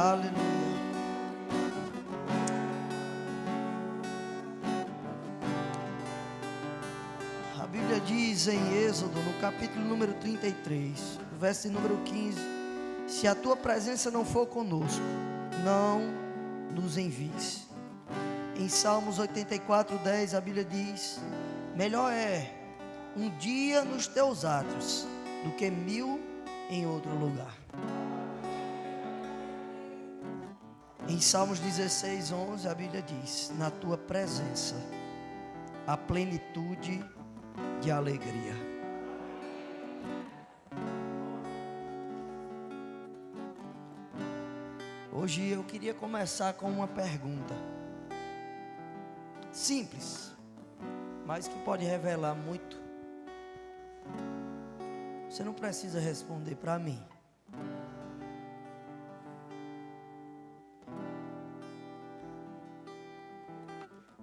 Aleluia. A Bíblia diz em Êxodo, no capítulo número 33, verso número 15: se a tua presença não for conosco, não nos envies. Em Salmos 84:10, a Bíblia diz: melhor é um dia nos teus átrios do que 1000 em outro lugar. Em Salmos 16:11, a Bíblia diz: na tua presença a plenitude de alegria. Hoje eu queria começar com uma pergunta simples, mas que pode revelar muito. Você não precisa responder para mim.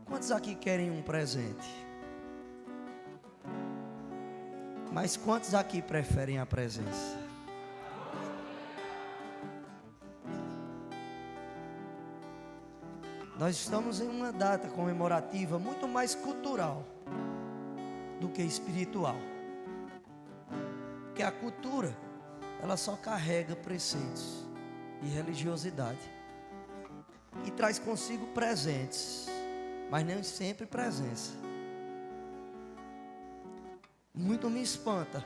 Quantos aqui querem um presente? Mas quantos aqui preferem a presença? Nós estamos em uma data comemorativa muito mais cultural do que espiritual. Porque a cultura, ela só carrega preceitos e religiosidade. E traz consigo presentes, mas nem sempre presença. Muito me espanta,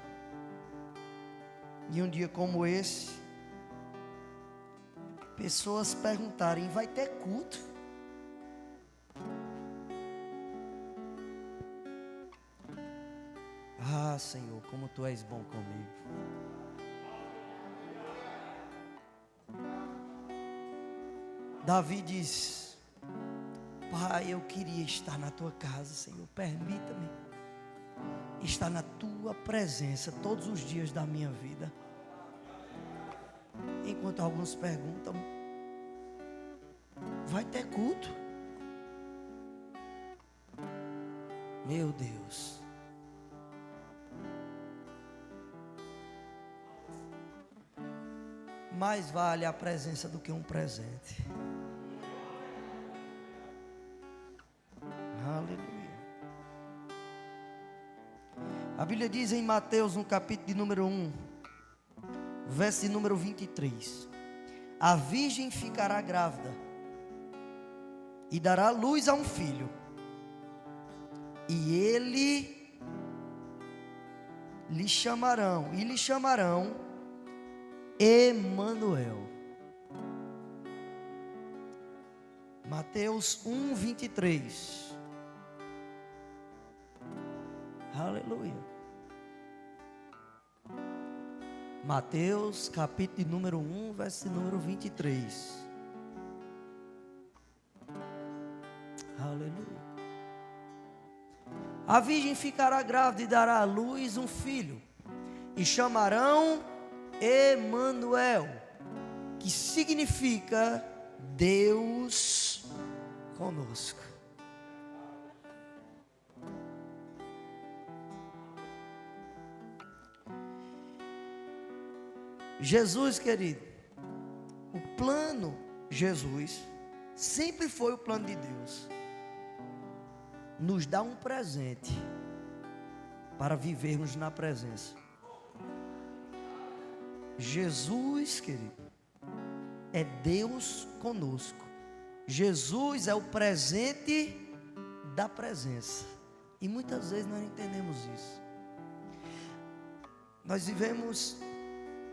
em um dia como esse, pessoas perguntarem: vai ter culto? Ah, Senhor, como Tu és bom comigo. Davi diz: Pai, eu queria estar na Tua casa, Senhor, permita-me estar na Tua presença todos os dias da minha vida. Enquanto alguns perguntam: vai ter culto? Meu Deus. Mais vale a presença do que um presente. Aleluia. A Bíblia diz em Mateus, no capítulo de número 1, verso de número 23: a virgem ficará grávida e dará luz a um filho, e lhe chamarão Emanuel. Mateus 1:23. Aleluia. Mateus capítulo de número 1, verso número 23. Aleluia. A virgem ficará grávida e dará à luz um filho, e chamarão Emanuel, que significa Deus conosco. Jesus, querido, o plano Jesus sempre foi o plano de Deus, nos dá um presente para vivermos na presença. Jesus, querido, é Deus conosco. Jesus é o presente da presença. E muitas vezes nós não entendemos isso. Nós vivemos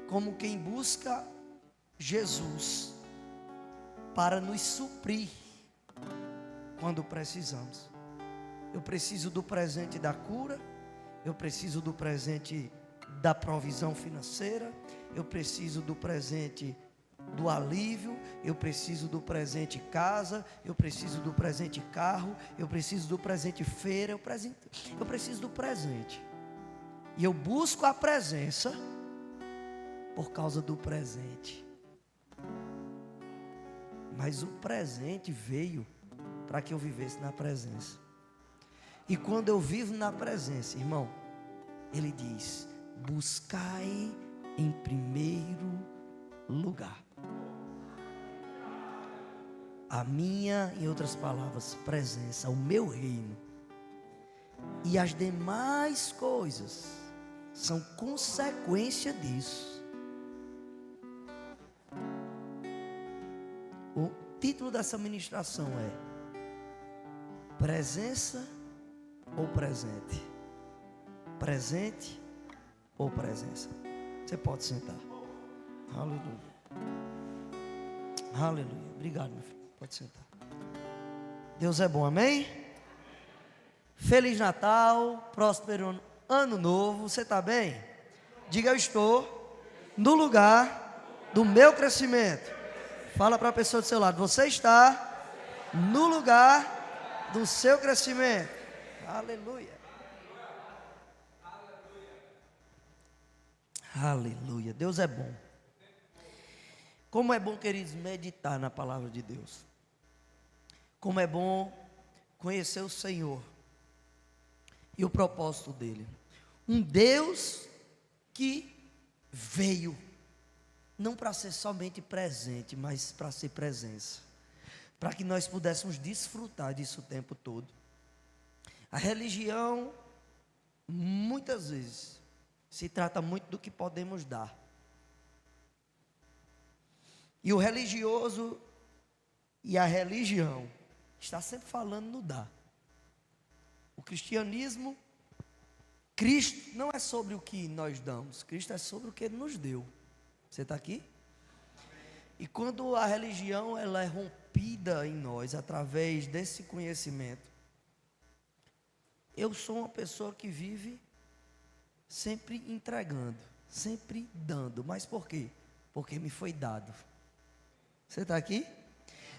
como quem busca Jesus para nos suprir quando precisamos. Eu preciso do presente da cura, eu preciso do presente da provisão financeira, eu preciso do presente do alívio, eu preciso do presente casa, eu preciso do presente carro, eu preciso do presente feira, eu preciso do presente. E eu busco a presença por causa do presente. Mas o presente veio para que eu vivesse na presença. E quando eu vivo na presença, irmão, Ele diz: buscai em primeiro lugar. a minha, em outras palavras, presença, o meu reino. E as demais coisas são consequência disso. O título dessa ministração é presença ou presente? Presente ou presença? Você pode sentar. Aleluia. Aleluia. Obrigado, meu filho. Pode sentar. Deus é bom, amém? Feliz Natal, próspero ano novo. Você está bem? Diga: eu estou no lugar do meu crescimento. Fala para a pessoa do seu lado: você está no lugar do seu crescimento. Aleluia. Aleluia. Deus é bom. Como é bom, queridos, meditar na palavra de Deus. Como é bom conhecer o Senhor e o propósito dele. Um Deus que veio não para ser somente presente, mas para ser presença, para que nós pudéssemos desfrutar disso o tempo todo. A religião, muitas vezes, se trata muito do que podemos dar. E o religioso e a religião está sempre falando no dar. O cristianismo, Cristo não é sobre o que nós damos, Cristo é sobre o que Ele nos deu. Você está aqui? E quando a religião ela é rompida em nós através desse conhecimento, eu sou uma pessoa que vive sempre entregando, sempre dando. Mas por quê? Porque me foi dado. Você está aqui?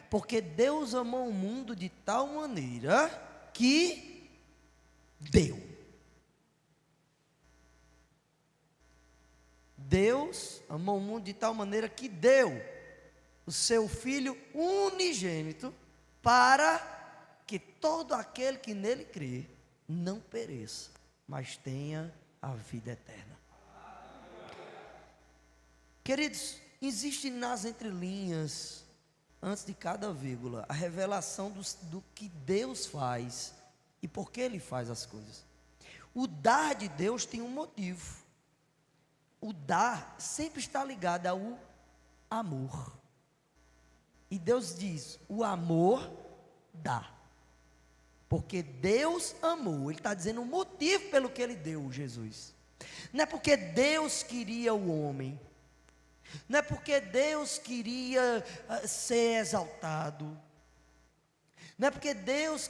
Porque Deus amou o mundo de tal maneira que deu. Deus amou o mundo de tal maneira que deu o seu Filho unigênito para que todo aquele que nele crê não pereça, mas tenha a vida eterna. Queridos, existe nas entrelinhas, antes de cada vírgula, a revelação do que Deus faz e por que Ele faz as coisas. O dar de Deus tem um motivo. O dar sempre está ligado ao amor. E Deus diz: o amor dá. Porque Deus amou. Ele está dizendo o motivo pelo que Ele deu Jesus. Não é porque Deus queria o homem. Não é porque Deus queria ser exaltado. Não é porque Deus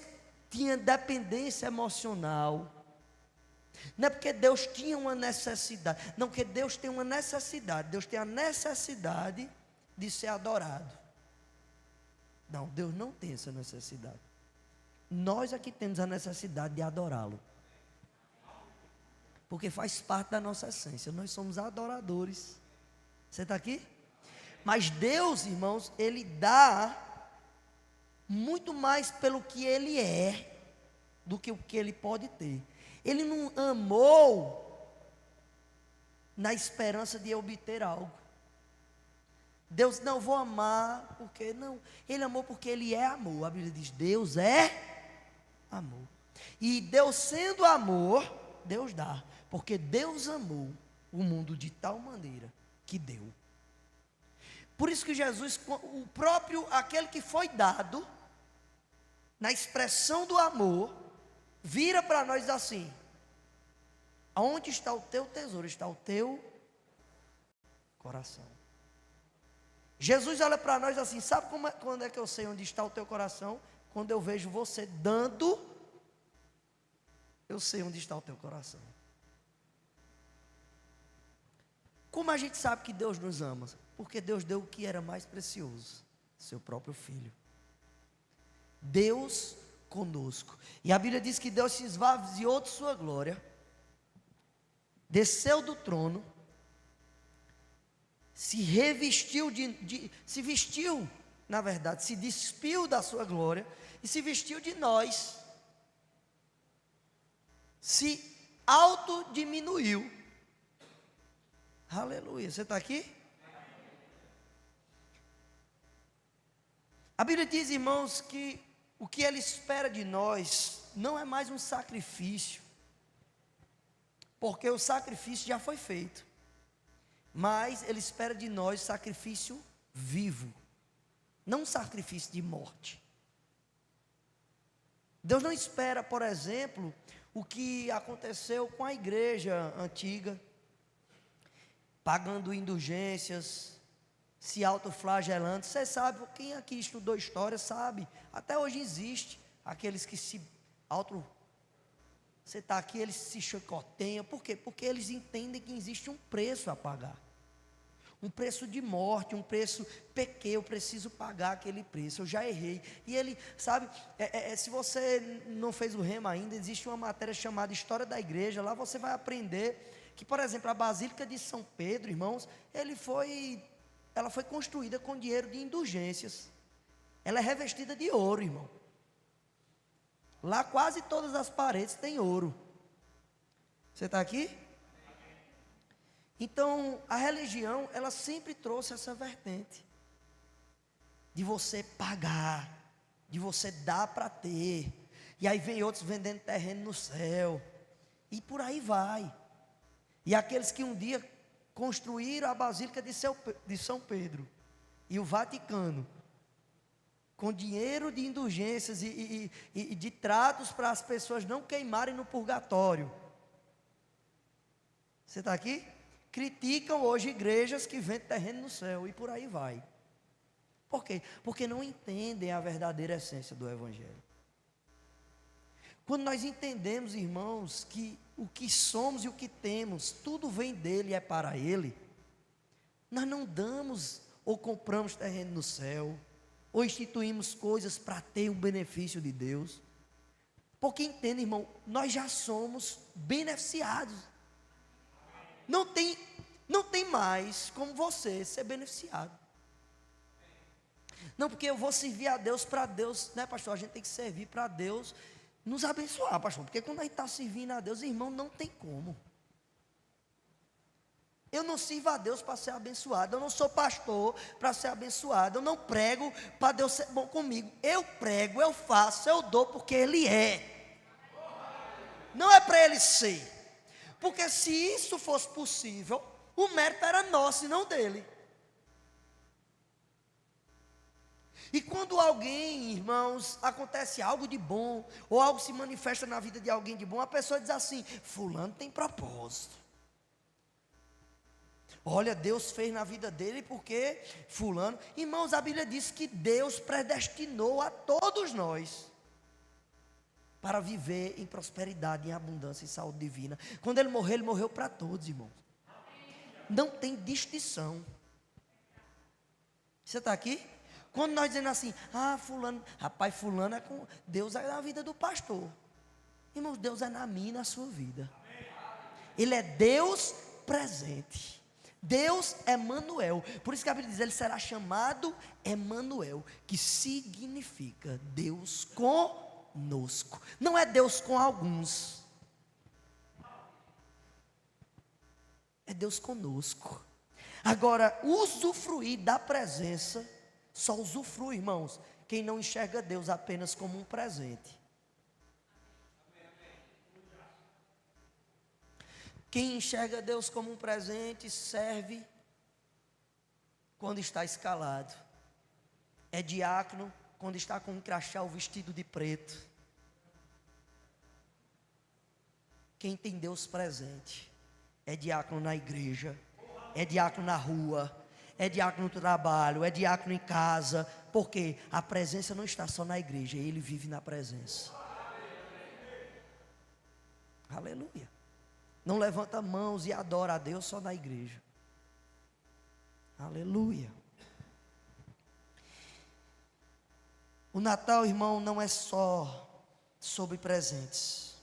tinha dependência emocional. Não é porque Deus tinha uma necessidade. Não, porque Deus tem uma necessidade. Deus tem a necessidade de ser adorado. Não, Deus não tem essa necessidade. Nós aqui temos a necessidade de adorá-lo. Porque faz parte da nossa essência. Nós somos adoradores. Você está aqui? Mas Deus, irmãos, Ele dá muito mais pelo que Ele é do que o que Ele pode ter. Ele não amou na esperança de obter algo. Deus não vou amar porque não. Ele amou porque Ele é amor. A Bíblia diz: Deus é amor. E Deus sendo amor, Deus dá. Porque Deus amou o mundo de tal maneira que deu. Por isso que Jesus, o próprio, aquele que foi dado, na expressão do amor, vira para nós assim: aonde está o teu tesouro, está o teu coração. Jesus olha para nós assim: sabe quando é que eu sei onde está o teu coração? Quando eu vejo você dando, eu sei onde está o teu coração. Como a gente sabe que Deus nos ama? Porque Deus deu o que era mais precioso, seu próprio Filho. Deus conosco. E a Bíblia diz que Deus se esvaziou de sua glória, desceu do trono, se revestiu se vestiu, na verdade, se despiu da sua glória e se vestiu de nós. Se autodiminuiu. Aleluia. Você está aqui? A Bíblia diz, irmãos, que o que Ele espera de nós não é mais um sacrifício, porque o sacrifício já foi feito, mas Ele espera de nós sacrifício vivo, não um sacrifício de morte. Deus não espera, por exemplo, o que aconteceu com a igreja antiga, pagando indulgências, se autoflagelando. Você sabe, quem aqui estudou história sabe, até hoje existe aqueles que se auto... Você está aqui, eles se chicoteiam. Por quê? Porque eles entendem que existe um preço a pagar. Um preço de morte, um preço, pequei, eu preciso pagar aquele preço, eu já errei. E ele, sabe, se você não fez o rema ainda, existe uma matéria chamada História da Igreja, lá você vai aprender que, por exemplo, a Basílica de São Pedro, irmãos, ela foi construída com dinheiro de indulgências. Ela é revestida de ouro, irmão. Lá quase todas as paredes têm ouro. Você está aqui? Então, a religião, ela sempre trouxe essa vertente de você pagar, de você dar para ter. E aí vem outros vendendo terreno no céu, e por aí vai. E aqueles que um dia construíram a Basílica de São Pedro e o Vaticano, com dinheiro de indulgências e de tratos para as pessoas não queimarem no purgatório. Você está aqui? Criticam hoje igrejas que vendem terreno no céu e por aí vai. Por quê? Porque não entendem a verdadeira essência do Evangelho. Quando nós entendemos, irmãos, que o que somos e o que temos, tudo vem dele e é para ele, nós não damos ou compramos terreno no céu, ou instituímos coisas para ter o benefício de Deus. Porque entenda, irmão, nós já somos beneficiados. Não tem mais como você ser beneficiado. Não, porque eu vou servir a Deus para Deus, né, pastor? A gente tem que servir para Deus nos abençoar, pastor. Porque quando a gente está servindo a Deus, irmão, não tem como. Eu não sirvo a Deus para ser abençoado. Eu não sou pastor para ser abençoado. Eu não prego para Deus ser bom comigo. Eu prego, eu faço, eu dou porque Ele é. Não é para Ele ser. Porque se isso fosse possível, o mérito era nosso e não dele. E quando alguém, irmãos, acontece algo de bom, ou algo se manifesta na vida de alguém de bom, a pessoa diz assim: fulano tem propósito. Olha, Deus fez na vida dele porque fulano... Irmãos, a Bíblia diz que Deus predestinou a todos nós para viver em prosperidade, em abundância e saúde divina. Quando ele morreu para todos, irmãos. Não tem distinção. Você está aqui? Quando nós dizemos assim, fulano, rapaz, fulano é com... Deus é na vida do pastor. Irmãos, Deus é na minha e na sua vida. Ele é Deus presente. Deus é Emanuel. Por isso que a Bíblia diz, ele será chamado Emanuel, que significa Deus conosco. Não é Deus com alguns. É Deus conosco. Agora, usufruir da presença, só usufrui, irmãos, quem não enxerga Deus apenas como um presente. Quem enxerga Deus como um presente, serve quando está escalado. É diácono quando está com um crachá ou vestido de preto. Quem tem Deus presente, é diácono na igreja, é diácono na rua, é diácono no trabalho, é diácono em casa. Porque a presença não está só na igreja, ele vive na presença. Aleluia. Não levanta mãos e adora a Deus só na igreja. Aleluia. O Natal, irmão, não é só sobre presentes.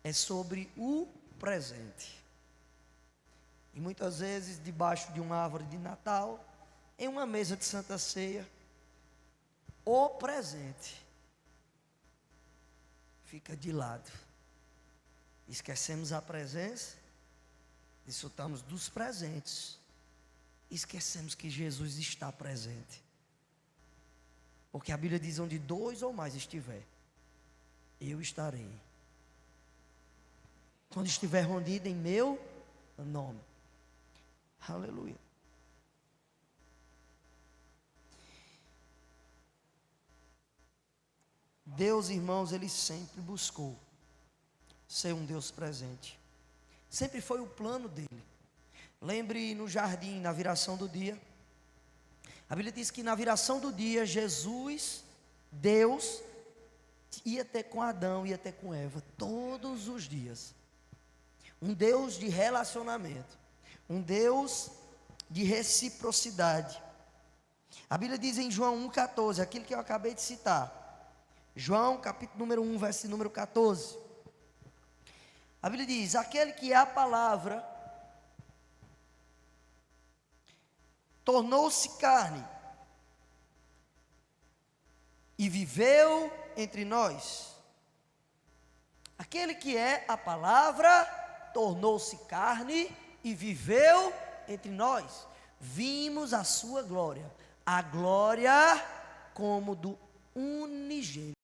É sobre o presente. E muitas vezes, debaixo de uma árvore de Natal, em uma mesa de Santa Ceia, o presente fica de lado. Esquecemos a presença, desfrutamos dos presentes, esquecemos que Jesus está presente. Porque a Bíblia diz: onde dois ou mais estiver, eu estarei. Quando estiver reunido em meu nome. Aleluia. Deus, irmãos, Ele sempre buscou ser um Deus presente. Sempre foi o plano dele. Lembre no jardim, na viração do dia. A Bíblia diz que na viração do dia, Jesus, Deus, ia ter com Adão, ia ter com Eva, todos os dias. Um Deus de relacionamento. Um Deus de reciprocidade. A Bíblia diz em João 1,14, aquilo que eu acabei de citar. João, capítulo número 1, verso número 14. A Bíblia diz: aquele que é a palavra tornou-se carne e viveu entre nós. Aquele que é a palavra tornou-se carne e viveu entre nós. Vimos a sua glória, a glória como do unigênito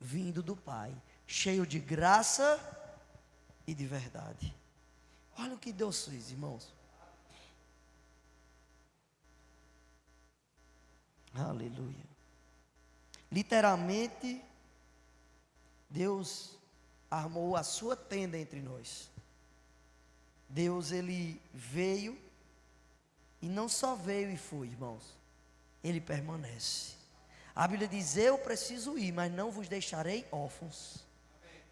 vindo do Pai, cheio de graça e de verdade. Olha o que Deus fez, irmãos. Aleluia. Literalmente, Deus armou a sua tenda entre nós. Deus, Ele veio, e não só veio e foi, irmãos, Ele permanece. A Bíblia diz: eu preciso ir, mas não vos deixarei órfãos.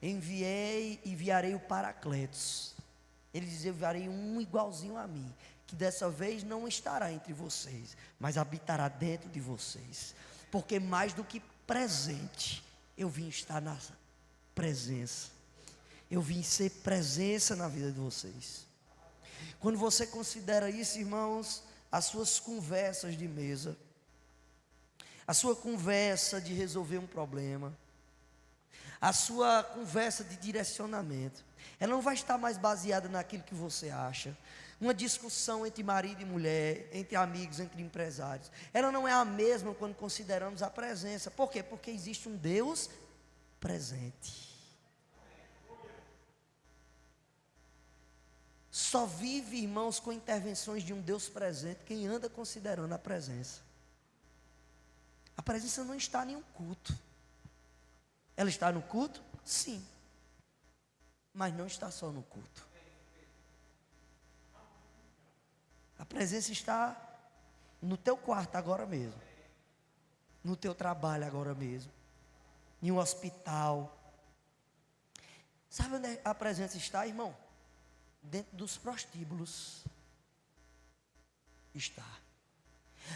Enviarei o Paracletos. Ele diz: eu enviarei um igualzinho a mim, que dessa vez não estará entre vocês, mas habitará dentro de vocês. Porque mais do que presente, eu vim estar na presença. Eu vim ser presença na vida de vocês. Quando você considera isso, irmãos, as suas conversas de mesa, a sua conversa de resolver um problema, a sua conversa de direcionamento, ela não vai estar mais baseada naquilo que você acha. Uma discussão entre marido e mulher, entre amigos, entre empresários, ela não é a mesma quando consideramos a presença. Por quê? Porque existe um Deus presente. Só vive, irmãos, com intervenções de um Deus presente quem anda considerando a presença. A presença não está em um culto. Ela está no culto? Sim. Mas não está só no culto. A presença está no teu quarto agora mesmo. No teu trabalho agora mesmo. Em um hospital. Sabe onde a presença está, irmão? Dentro dos prostíbulos. Está.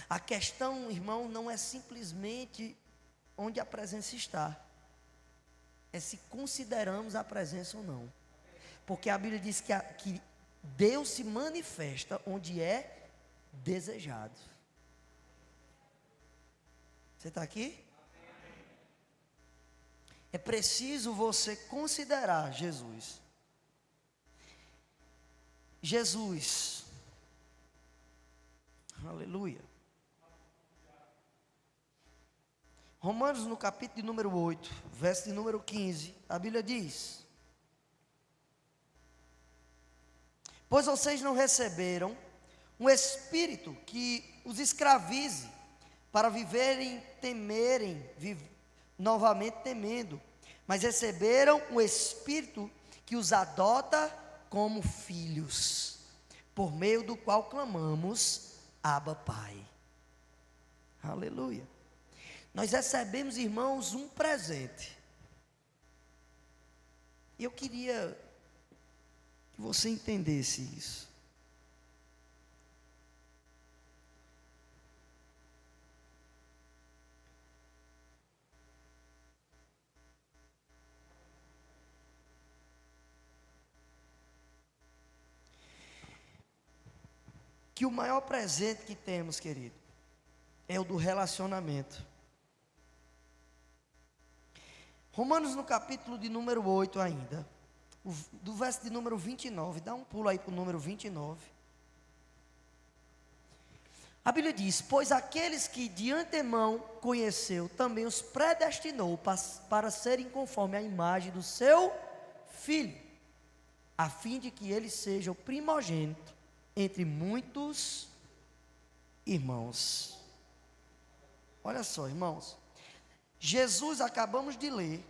A questão, irmão, não é simplesmente onde a presença está. É se consideramos a presença ou não. Porque a Bíblia diz que Deus se manifesta onde é desejado. Você está aqui? É preciso você considerar Jesus. Jesus. Aleluia. Romanos no capítulo de número 8, verso de número 15, a Bíblia diz: pois vocês não receberam um espírito que os escravize para viverem, novamente temendo, mas receberam um espírito que os adota como filhos, por meio do qual clamamos: Abba, Pai. Aleluia. Nós recebemos, irmãos, um presente. E eu queria que você entendesse isso. Que o maior presente que temos, querido, é o do relacionamento. Romanos no capítulo de número 8 ainda, do verso de número 29, dá um pulo aí para o número 29. A Bíblia diz: pois aqueles que de antemão conheceu, também os predestinou para serem conforme a imagem do seu Filho, a fim de que ele seja o primogênito entre muitos irmãos. Olha só, irmãos, Jesus, acabamos de ler,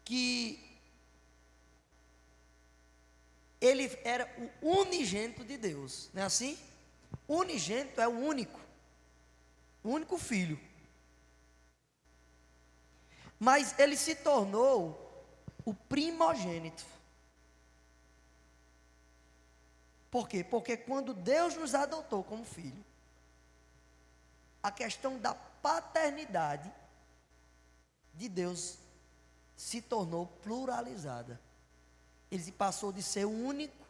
que ele era o unigênito de Deus, não é assim? Unigênito é o único filho. Mas ele se tornou o primogênito. Por quê? Porque quando Deus nos adotou como filho, a questão da paternidade de Deus se tornou pluralizada. Ele passou de ser o único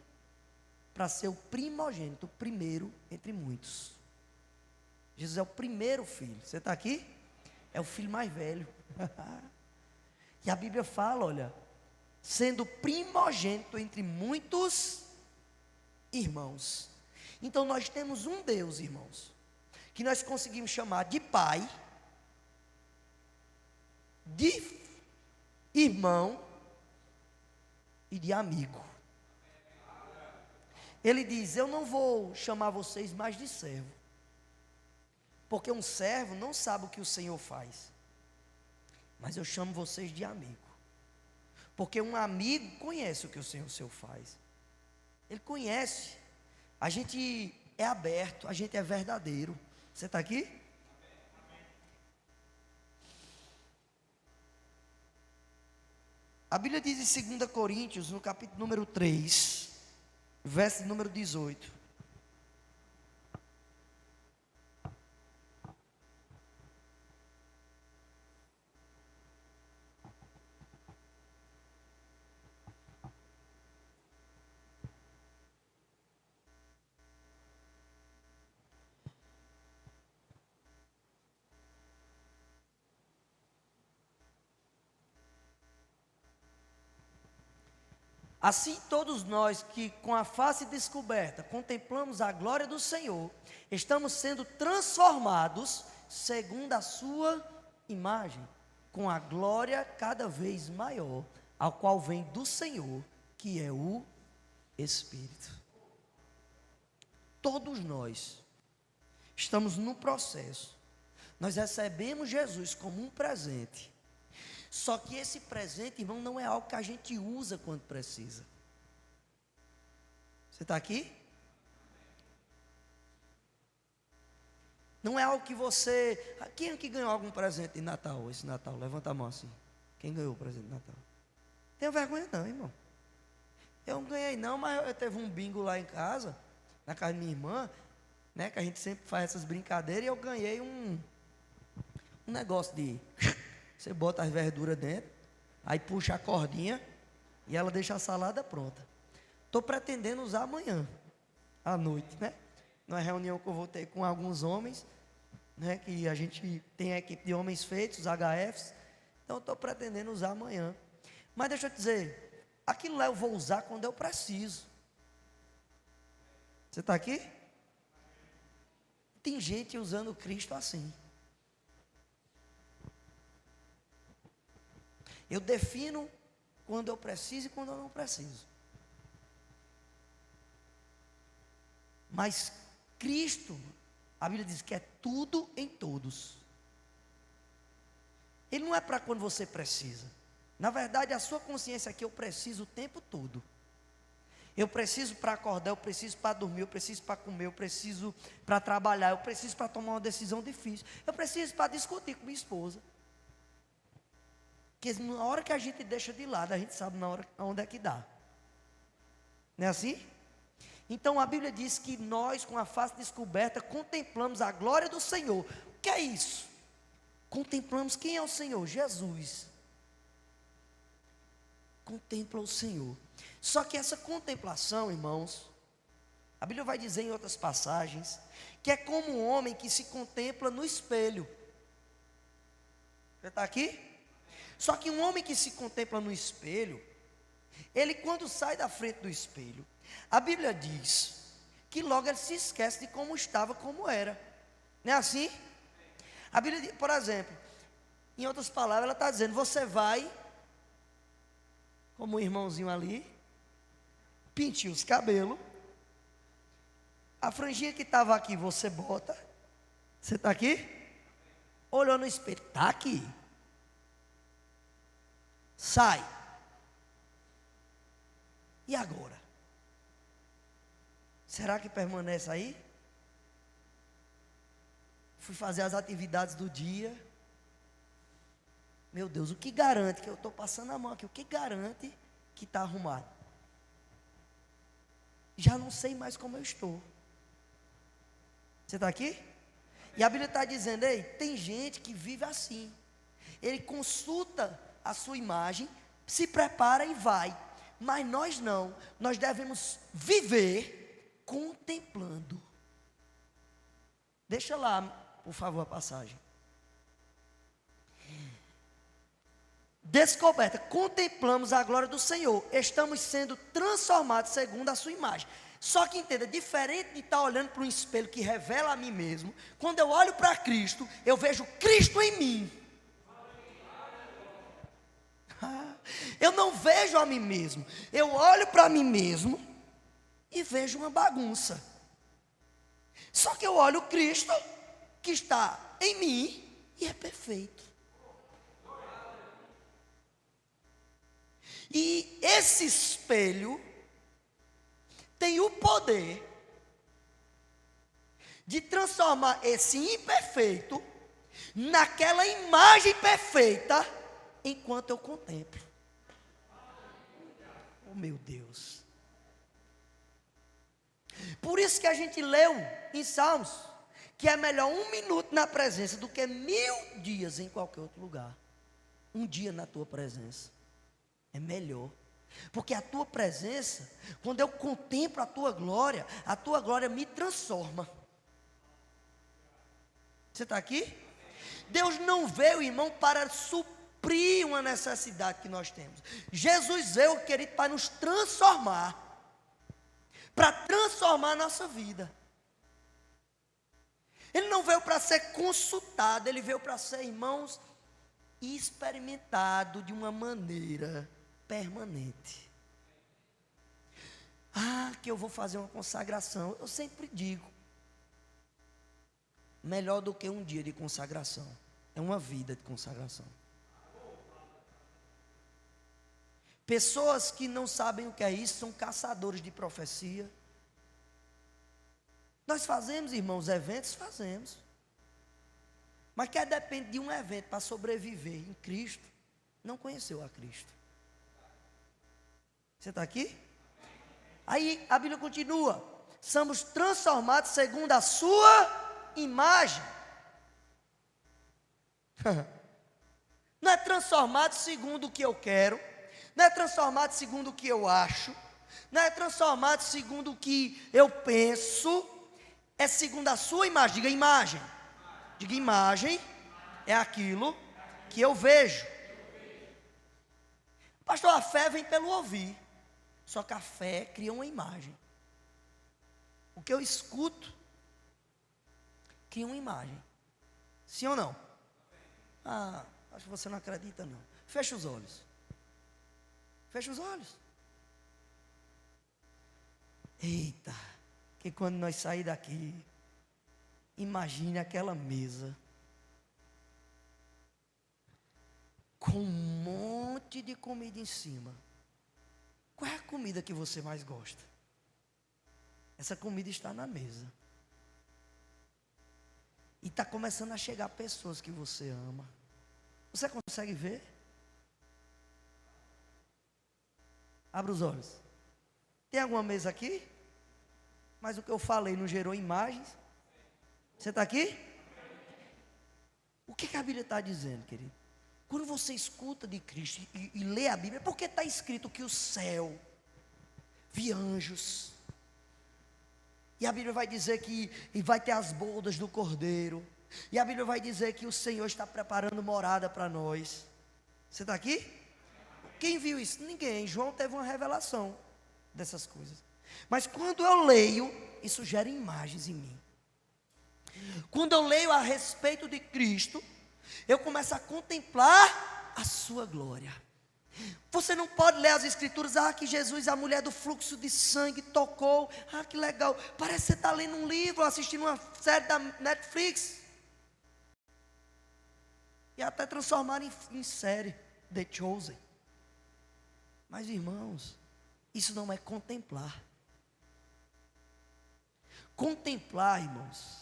para ser o primogênito, o primeiro entre muitos. Jesus é o primeiro filho. Você está aqui? É o filho mais velho. E a Bíblia fala, olha, sendo primogênito entre muitos irmãos. Então nós temos um Deus, irmãos, que nós conseguimos chamar de Pai, de irmão e de amigo. Ele diz: eu não vou chamar vocês mais de servo, porque um servo não sabe o que o Senhor faz, mas eu chamo vocês de amigo, porque um amigo conhece o que o Senhor faz. Ele conhece. A gente é aberto, a gente é verdadeiro. Você está aqui? A Bíblia diz em 2 Coríntios, no capítulo número 3, verso número 18. Assim todos nós que com a face descoberta contemplamos a glória do Senhor, estamos sendo transformados segundo a sua imagem, com a glória cada vez maior, ao qual vem do Senhor, que é o Espírito. Todos nós estamos no processo. Nós recebemos Jesus como um presente. Só que esse presente, irmão, não é algo que a gente usa quando precisa. Você está aqui? Não é algo que você... Quem é que ganhou algum presente de Natal, esse Natal? Levanta a mão assim. Quem ganhou o presente de Natal? Não tenho vergonha não, irmão. Eu não ganhei não, mas eu teve um bingo lá em casa, na casa da minha irmã, né, que a gente sempre faz essas brincadeiras, e eu ganhei um negócio de... Você bota as verduras dentro, aí puxa a cordinha e ela deixa a salada pronta. Estou pretendendo usar amanhã, à noite, né? Numa reunião que eu vou ter com alguns homens, né? Que a gente tem a equipe de homens feitos, os HFs. Então estou pretendendo usar amanhã. Mas deixa eu te dizer, aquilo lá eu vou usar quando eu preciso. Você está aqui? Tem gente usando Cristo assim. Eu defino quando eu preciso e quando eu não preciso. Mas Cristo, a Bíblia diz que é tudo em todos. Ele não é para quando você precisa. Na verdade, a sua consciência é que eu preciso o tempo todo. Eu preciso para acordar, eu preciso para dormir, eu preciso para comer, eu preciso para trabalhar, eu preciso para tomar uma decisão difícil, eu preciso para discutir com minha esposa. Porque na hora que a gente deixa de lado, a gente sabe na hora onde é que dá. Não é assim? Então a Bíblia diz que nós, com a face descoberta, contemplamos a glória do Senhor. O que é isso? Contemplamos quem é o Senhor? Jesus. Contempla o Senhor. Só que essa contemplação, irmãos, a Bíblia vai dizer em outras passagens, que é como um homem que se contempla no espelho. Você está aqui? Só que um homem que se contempla no espelho, ele quando sai da frente do espelho, a Bíblia diz que logo ele se esquece de como estava, como era. Não é assim? A Bíblia, por exemplo, em outras palavras, ela está dizendo: você vai, como um irmãozinho ali, pinte os cabelos, a franjinha que estava aqui você bota. Você está aqui? Olhou no espelho, está aqui. Sai. E agora? Será que permanece aí? Fui fazer as atividades do dia. Meu Deus, o que garante que eu estou passando a mão aqui? O que garante que está arrumado? Já não sei mais como eu estou. Você está aqui? E a Bíblia está dizendo: ei, tem gente que vive assim. Ele consulta a sua imagem, se prepara e vai. Mas nós não. Nós devemos viver contemplando. Deixa lá, por favor, a passagem. Descoberta, contemplamos a glória do Senhor. Estamos sendo transformados segundo a sua imagem. Só que entenda, diferente de estar olhando para um espelho que revela a mim mesmo, quando eu olho para Cristo, eu vejo Cristo em mim. Eu não vejo a mim mesmo. Eu olho para mim mesmo e vejo uma bagunça. Só que eu olho Cristo que está em mim e é perfeito. E esse espelho tem o poder de transformar esse imperfeito naquela imagem perfeita enquanto eu contemplo. Oh, meu Deus. Por isso que a gente leu em Salmos que é melhor 1 minuto na presença do que 1000 dias em qualquer outro lugar. Um dia na tua presença é melhor. Porque a tua presença, quando eu contemplo a tua glória me transforma. Você está aqui? Deus não veio, irmão, para suprir uma necessidade que nós temos. Jesus veio, querido, para nos transformar. Para transformar a nossa vida. Ele não veio para ser consultado, ele veio para ser, irmãos, experimentado de uma maneira permanente. Que eu vou fazer uma consagração. Eu sempre digo, melhor do que um dia de consagração é uma vida de consagração. Pessoas que não sabem o que é isso são caçadores de profecia. Nós fazemos, irmãos, eventos, fazemos. Mas quem depende de um evento para sobreviver em Cristo, não conheceu a Cristo. Você está aqui? Aí a Bíblia continua: somos transformados segundo a sua imagem. Não é transformado segundo o que eu quero, não é transformado segundo o que eu acho, não é transformado segundo o que eu penso, é segundo a sua imagem. Diga imagem. Diga imagem é aquilo que eu vejo. Pastor, a fé vem pelo ouvir. Só que a fé cria uma imagem. O que eu escuto cria uma imagem. Sim ou não? Acho que você não acredita não. Fecha os olhos. Fecha os olhos. Eita, que quando nós sair daqui, imagine aquela mesa com um monte de comida em cima. Qual é a comida que você mais gosta? Essa comida está na mesa. E está começando a chegar pessoas que você ama. Você consegue ver? Abra os olhos. Tem alguma mesa aqui? Mas o que eu falei não gerou imagens? Você está aqui? O que a Bíblia está dizendo, querido? Quando você escuta de Cristo e lê a Bíblia, porque está escrito que o céu vi anjos. E a Bíblia vai dizer que vai ter as bodas do Cordeiro. E a Bíblia vai dizer que o Senhor está preparando morada para nós. Você está aqui? Quem viu isso? Ninguém. João teve uma revelação dessas coisas. Mas quando eu leio, isso gera imagens em mim. Quando eu leio a respeito de Cristo, eu começo a contemplar a sua glória. Você não pode ler as escrituras, que Jesus, a mulher do fluxo de sangue, tocou, que legal. Parece que você está lendo um livro, assistindo uma série da Netflix. E até transformaram em série, The Chosen. Mas irmãos, isso não é contemplar. Contemplar, irmãos,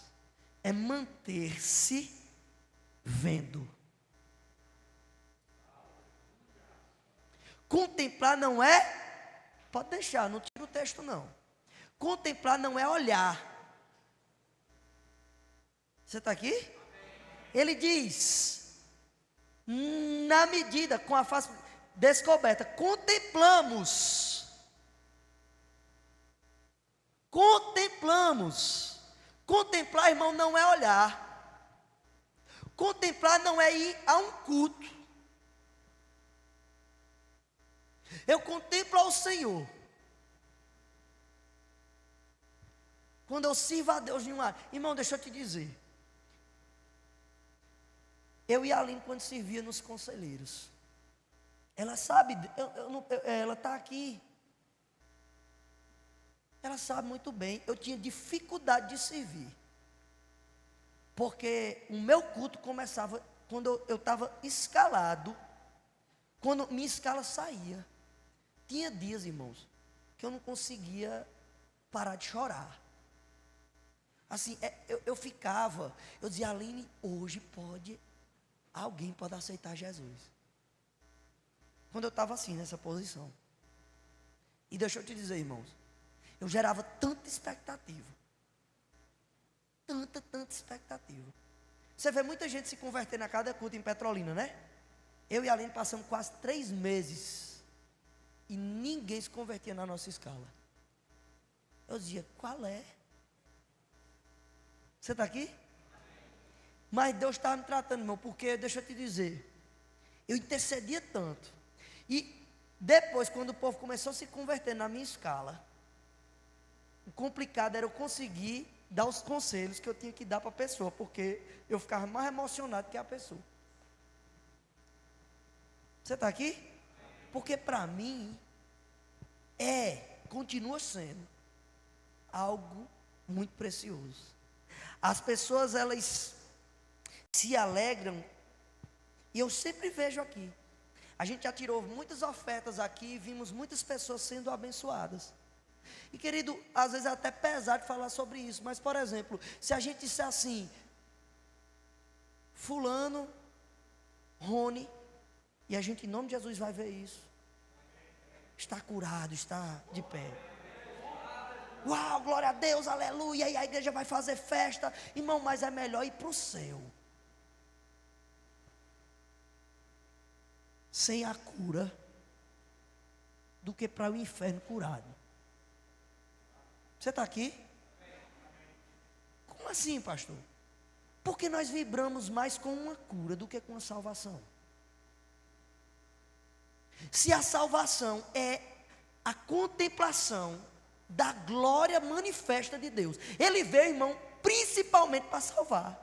é manter-se vendo. Contemplar não é, pode deixar, não tira o texto não. Contemplar não é olhar. Você está aqui? Ele diz, na medida, com a face descoberta, contemplamos. Contemplar, irmão, não é olhar. Contemplar não é ir a um culto. Eu contemplo ao Senhor quando eu sirvo a Deus em uma... Irmão, deixa eu te dizer. Eu e a Aline, quando servia nos conselheiros, ela sabe, ela está aqui. Ela sabe muito bem, eu tinha dificuldade de servir. Porque o meu culto começava quando eu estava escalado, quando minha escala saía. Tinha dias, irmãos, que eu não conseguia parar de chorar. Assim, eu ficava, eu dizia, Aline, hoje alguém pode aceitar Jesus. Quando eu estava assim, nessa posição. E deixa eu te dizer, irmãos, eu gerava tanta expectativa. Tanta expectativa. Você vê muita gente se convertendo a cada culto em Petrolina, né? Eu e a Aline passamos quase 3 meses. E ninguém se convertia na nossa escala. Eu dizia, qual é? Você está aqui? Mas Deus estava me tratando, irmão, porque, deixa eu te dizer, eu intercedia tanto. E depois, quando o povo começou a se converter na minha escala, o complicado era eu conseguir dar os conselhos que eu tinha que dar para a pessoa, porque eu ficava mais emocionado que a pessoa. Você está aqui? Porque para mim, continua sendo algo muito precioso. As pessoas, elas se alegram, e eu sempre vejo aqui, a gente já tirou muitas ofertas aqui, e vimos muitas pessoas sendo abençoadas. E querido, às vezes é até pesado falar sobre isso, mas por exemplo, se a gente disser assim, fulano, Rony, e a gente em nome de Jesus vai ver isso, está curado, está de pé. Uau, glória a Deus, aleluia, e a igreja vai fazer festa. Irmão, mas é melhor ir para o céu sem a cura do que para o inferno curado. Você está aqui? Como assim, pastor? Porque nós vibramos mais com uma cura do que com a salvação. Se a salvação é a contemplação da glória manifesta de Deus, Ele veio, irmão, principalmente para salvar.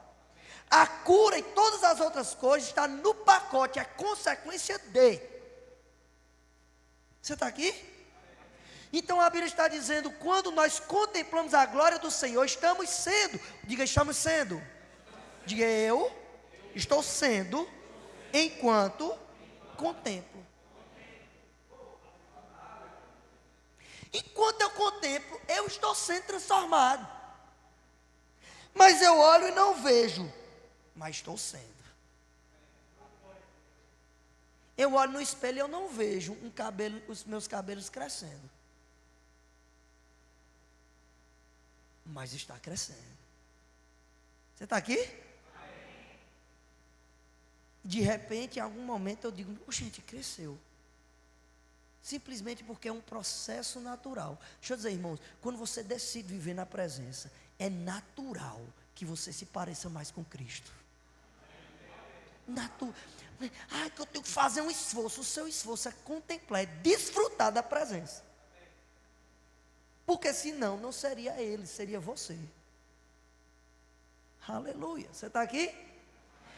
A cura e todas as outras coisas estão no pacote, é consequência de. Você está aqui? Então a Bíblia está dizendo, quando nós contemplamos a glória do Senhor, estamos sendo, diga, estamos sendo. Diga, eu estou sendo, enquanto contemplo. Enquanto eu contemplo, eu estou sendo transformado. Mas eu olho e não vejo, mas estou sendo. Eu olho no espelho e eu não vejo os meus cabelos crescendo. Mas está crescendo. Você está aqui? De repente, em algum momento eu digo, gente, cresceu. Simplesmente porque é um processo natural. Deixa eu dizer, irmãos, quando você decide viver na presença, é natural que você se pareça mais com Cristo. Que eu tenho que fazer um esforço. O seu esforço é contemplar, é desfrutar da presença. Porque senão não seria ele, seria você. Aleluia. Você está aqui?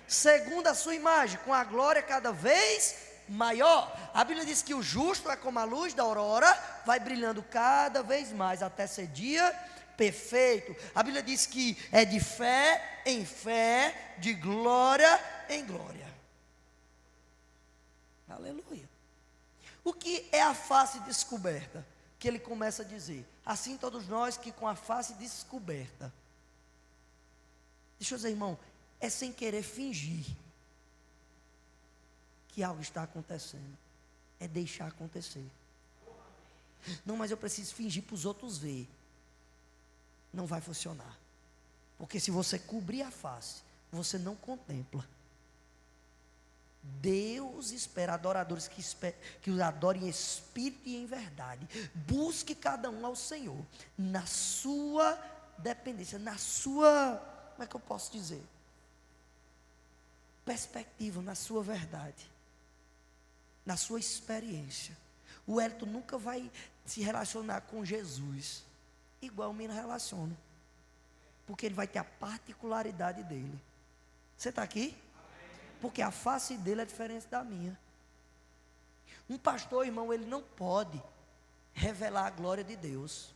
Segundo a sua imagem, com a glória cada vez maior. A Bíblia diz que o justo é como a luz da aurora, vai brilhando cada vez mais até ser dia perfeito. A Bíblia diz que é de fé em fé, de glória em glória. Aleluia. O que é a face descoberta? Que ele começa a dizer: assim todos nós que com a face descoberta. Deixa eu dizer, irmão, é sem querer fingir que algo está acontecendo. É deixar acontecer. Não, mas eu preciso fingir para os outros ver. Não vai funcionar. Porque se você cobrir a face, você não contempla. Deus espera adoradores que os adorem em espírito e em verdade. Busque cada um ao Senhor na sua dependência, na sua, como é que eu posso dizer? Perspectiva, na sua verdade, na sua experiência. O Elton nunca vai se relacionar com Jesus igual eu me relaciono, porque ele vai ter a particularidade dele. Você está aqui? Porque a face dele é diferente da minha. Um pastor, irmão, ele não pode revelar a glória de Deus,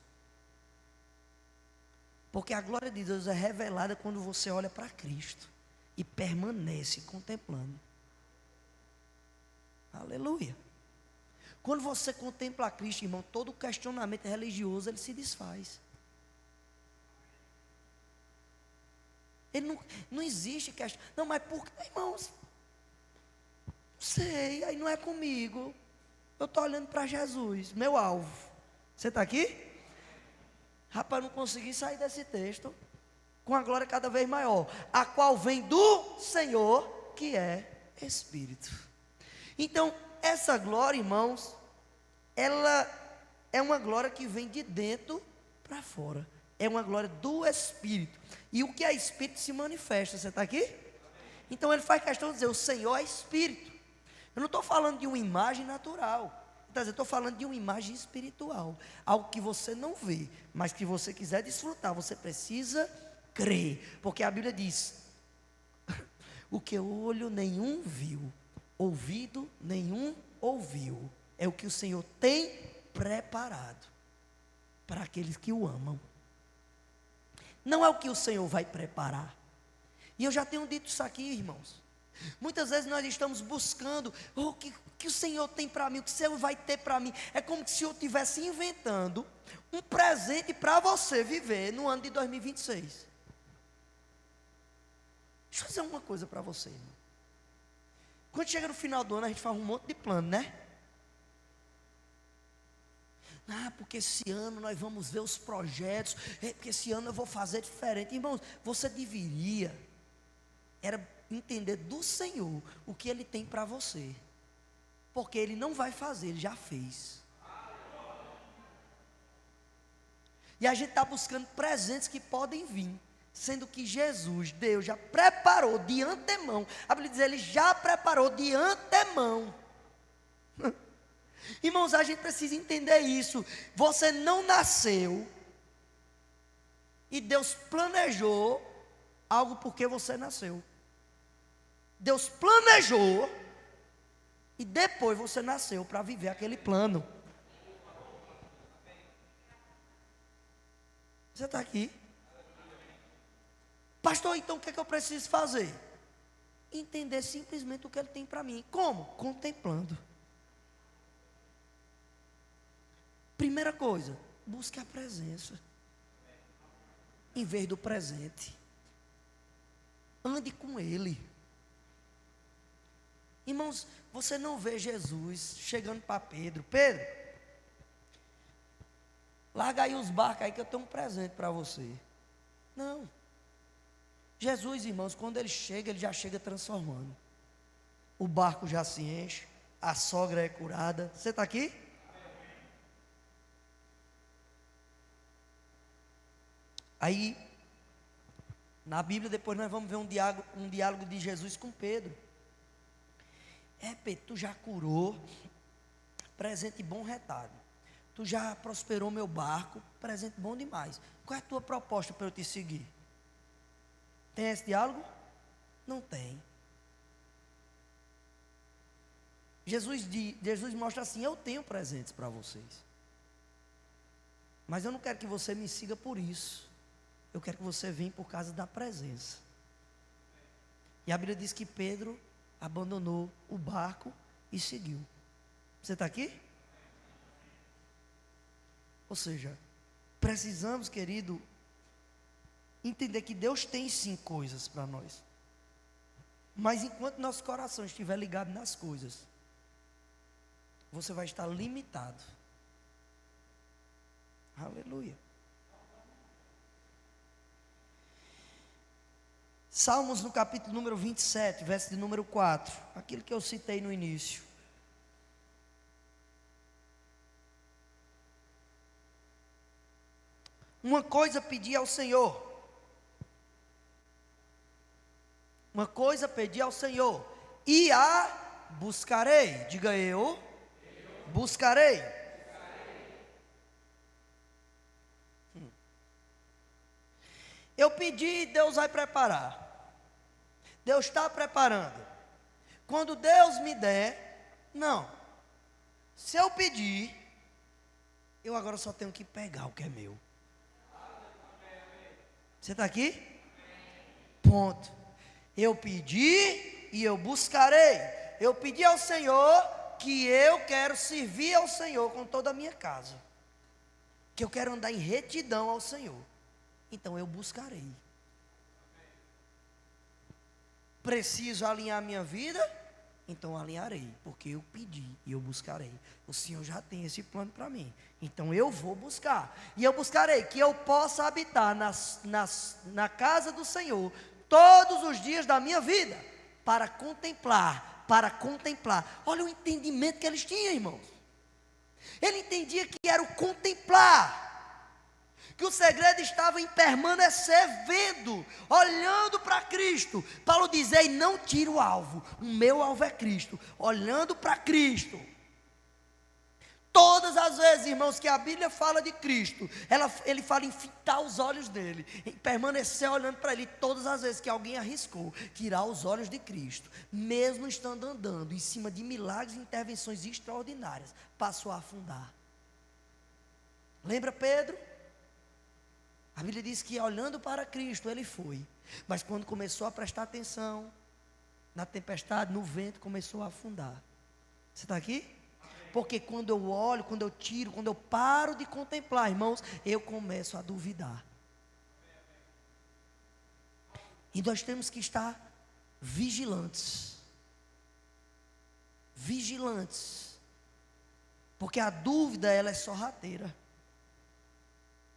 porque a glória de Deus é revelada quando você olha para Cristo e permanece contemplando. Aleluia. Quando você contempla a Cristo, irmão, todo questionamento religioso ele se desfaz. Ele não existe questão. Não, mas por que, irmãos? Não sei, aí não é comigo. Eu estou olhando para Jesus, meu alvo. Você está aqui? Rapaz, não consegui sair desse texto. Com a glória cada vez maior, a qual vem do Senhor, que é Espírito. Então, essa glória, irmãos, ela é uma glória que vem de dentro para fora. É uma glória do Espírito. E o que é Espírito se manifesta. Você está aqui? Então ele faz questão de dizer: o Senhor é Espírito. Eu não estou falando de uma imagem natural. Eu estou falando de uma imagem espiritual. Algo que você não vê, mas que você quiser desfrutar, você precisa crer. Porque a Bíblia diz: o que olho nenhum viu, ouvido nenhum ouviu, é o que o Senhor tem preparado para aqueles que o amam. Não é o que o Senhor vai preparar. E eu já tenho dito isso aqui, irmãos. Muitas vezes nós estamos buscando o que o Senhor tem para mim, o que o Senhor vai ter para mim. É como se eu estivesse inventando um presente para você viver no ano de 2026. Deixa eu dizer uma coisa para você, irmão. Quando chega no final do ano, a gente faz um monte de plano, né? Ah, porque esse ano nós vamos ver os projetos, porque esse ano eu vou fazer diferente. Irmãos, você deveria entender do Senhor o que Ele tem para você. Porque Ele não vai fazer, Ele já fez. E a gente está buscando presentes que podem vir, sendo que Jesus, Deus, já preparou de antemão. A Bíblia diz: Ele já preparou de antemão. Irmãos, a gente precisa entender isso. Você não nasceu e Deus planejou algo porque você nasceu. Deus planejou e depois você nasceu para viver aquele plano. Você está aqui? Pastor, então o que é que eu preciso fazer? Entender simplesmente o que Ele tem para mim. Como? Contemplando. Primeira coisa, busque a presença em vez do presente. Ande com Ele. Irmãos, você não vê Jesus chegando para Pedro: Pedro, larga aí os barcos aí que eu tenho um presente para você. Não. Jesus, irmãos, quando Ele chega, Ele já chega transformando. O barco já se enche, a sogra é curada. Você está aqui? Aí, na Bíblia, depois nós vamos ver um diálogo de Jesus com Pedro. Pedro, tu já curou, presente bom retado. Tu já prosperou meu barco, presente bom demais. Qual é a tua proposta para eu te seguir? Tem esse diálogo? Não tem. Jesus mostra assim: eu tenho presentes para vocês. Mas eu não quero que você me siga por isso. Eu quero que você venha por causa da presença. E a Bíblia diz que Pedro abandonou o barco e seguiu. Você está aqui? Ou seja, precisamos, querido, entender que Deus tem sim coisas para nós. Mas enquanto nosso coração estiver ligado nas coisas, você vai estar limitado. Aleluia. Salmos no capítulo número 27, verso de número 4. Aquilo que eu citei no início. Uma coisa pedi ao Senhor. Uma coisa pedi ao Senhor. E a buscarei. Diga eu. Buscarei. Eu pedi, Deus vai preparar. Deus está preparando. Quando Deus me der, não. Se eu pedir, eu agora só tenho que pegar o que é meu. Você está aqui? Ponto. Eu pedi e eu buscarei. Eu pedi ao Senhor que eu quero servir ao Senhor com toda a minha casa. Que eu quero andar em retidão ao Senhor. Então eu buscarei. Preciso alinhar minha vida? Então alinharei, porque eu pedi e eu buscarei. O Senhor já tem esse plano para mim. Então eu vou buscar. E eu buscarei que eu possa habitar na casa do Senhor todos os dias da minha vida. Para contemplar. Olha o entendimento que eles tinham, irmãos. Ele entendia que era o contemplar. Que o segredo estava em permanecer vendo, olhando para Cristo. Paulo diz: ei, não tira o alvo, o meu alvo é Cristo, olhando para Cristo. Todas as vezes, irmãos, que a Bíblia fala de Cristo, ele fala em fitar os olhos dele, em permanecer olhando para Ele. Todas as vezes que alguém arriscou tirar os olhos de Cristo, mesmo estando andando em cima de milagres e intervenções extraordinárias, passou a afundar. Lembra Pedro? A Bíblia diz que olhando para Cristo ele foi, mas quando começou a prestar atenção na tempestade, no vento, começou a afundar. Você está aqui? Porque quando eu olho, quando eu tiro, quando eu paro de contemplar, irmãos, eu começo a duvidar. E nós temos que estar vigilantes. Vigilantes. Porque a dúvida, ela é sorrateira.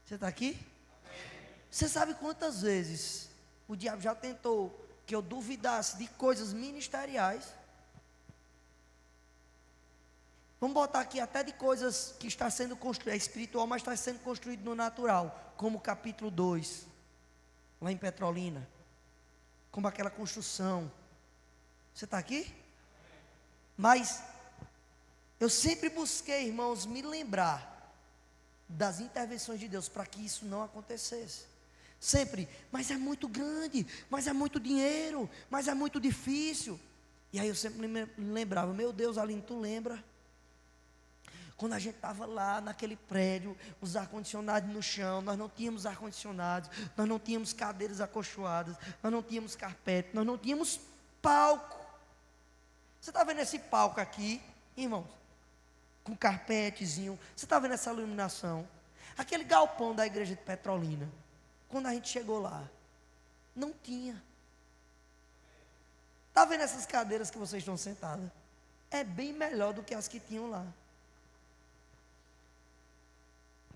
Você está aqui? Você sabe quantas vezes o diabo já tentou que eu duvidasse de coisas ministeriais? Vamos botar aqui até de coisas que está sendo construído, é espiritual, mas está sendo construído no natural, como o capítulo 2, lá em Petrolina, como aquela construção. Você está aqui? Mas eu sempre busquei, irmãos, me lembrar das intervenções de Deus para que isso não acontecesse. Sempre, mas é muito grande, mas é muito dinheiro, mas é muito difícil. E aí eu sempre me lembrava: meu Deus, Aline, tu lembra? Quando a gente estava lá naquele prédio, os ar-condicionados no chão, nós não tínhamos ar-condicionados, nós não tínhamos cadeiras acolchoadas, nós não tínhamos carpete, nós não tínhamos palco. Você está vendo esse palco aqui, irmãos? Com carpetezinho, você está vendo essa iluminação? Aquele galpão da igreja de Petrolina, quando a gente chegou lá, não tinha. Está vendo essas cadeiras que vocês estão sentadas? É bem melhor do que as que tinham lá.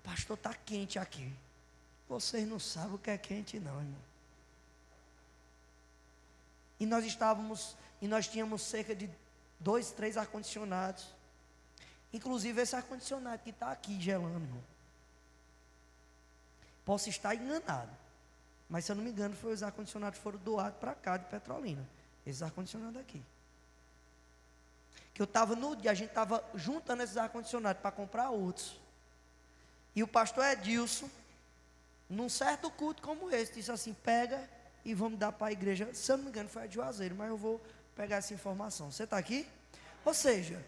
Pastor, está quente aqui. Vocês não sabem o que é quente não, irmão. E nós tínhamos cerca de 2, 3 ar-condicionados. Inclusive esse ar-condicionado que está aqui gelando, irmão. Posso estar enganado, mas se eu não me engano, os ar-condicionados foram doados para cá de Petrolina. Esses ar-condicionados aqui. Que eu estava no dia, a gente estava juntando esses ar-condicionados para comprar outros. E o pastor Edilson, num certo culto como esse, disse assim: pega e vamos dar para a igreja. Se eu não me engano, foi a de Juazeiro, mas eu vou pegar essa informação. Você está aqui? Ou seja,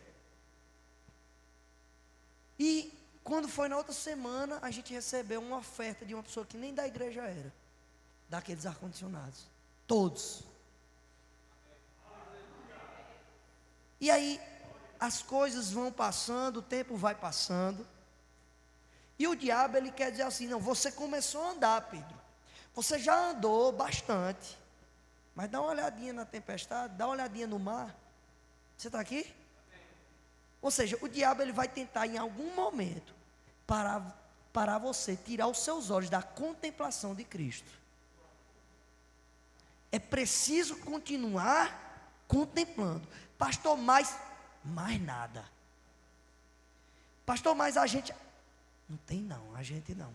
e quando foi na outra semana, a gente recebeu uma oferta de uma pessoa que nem da igreja era, daqueles ar-condicionados, todos. E aí, as coisas vão passando, o tempo vai passando, e o diabo, ele quer dizer assim: não, você começou a andar, Pedro, você já andou bastante, mas dá uma olhadinha na tempestade, dá uma olhadinha no mar. Você está aqui? Ou seja, o diabo, ele vai tentar em algum momento parar você, tirar os seus olhos da contemplação de Cristo. É preciso continuar contemplando. Pastor, mais nada. Pastor, mas a gente... Não tem não, a gente não.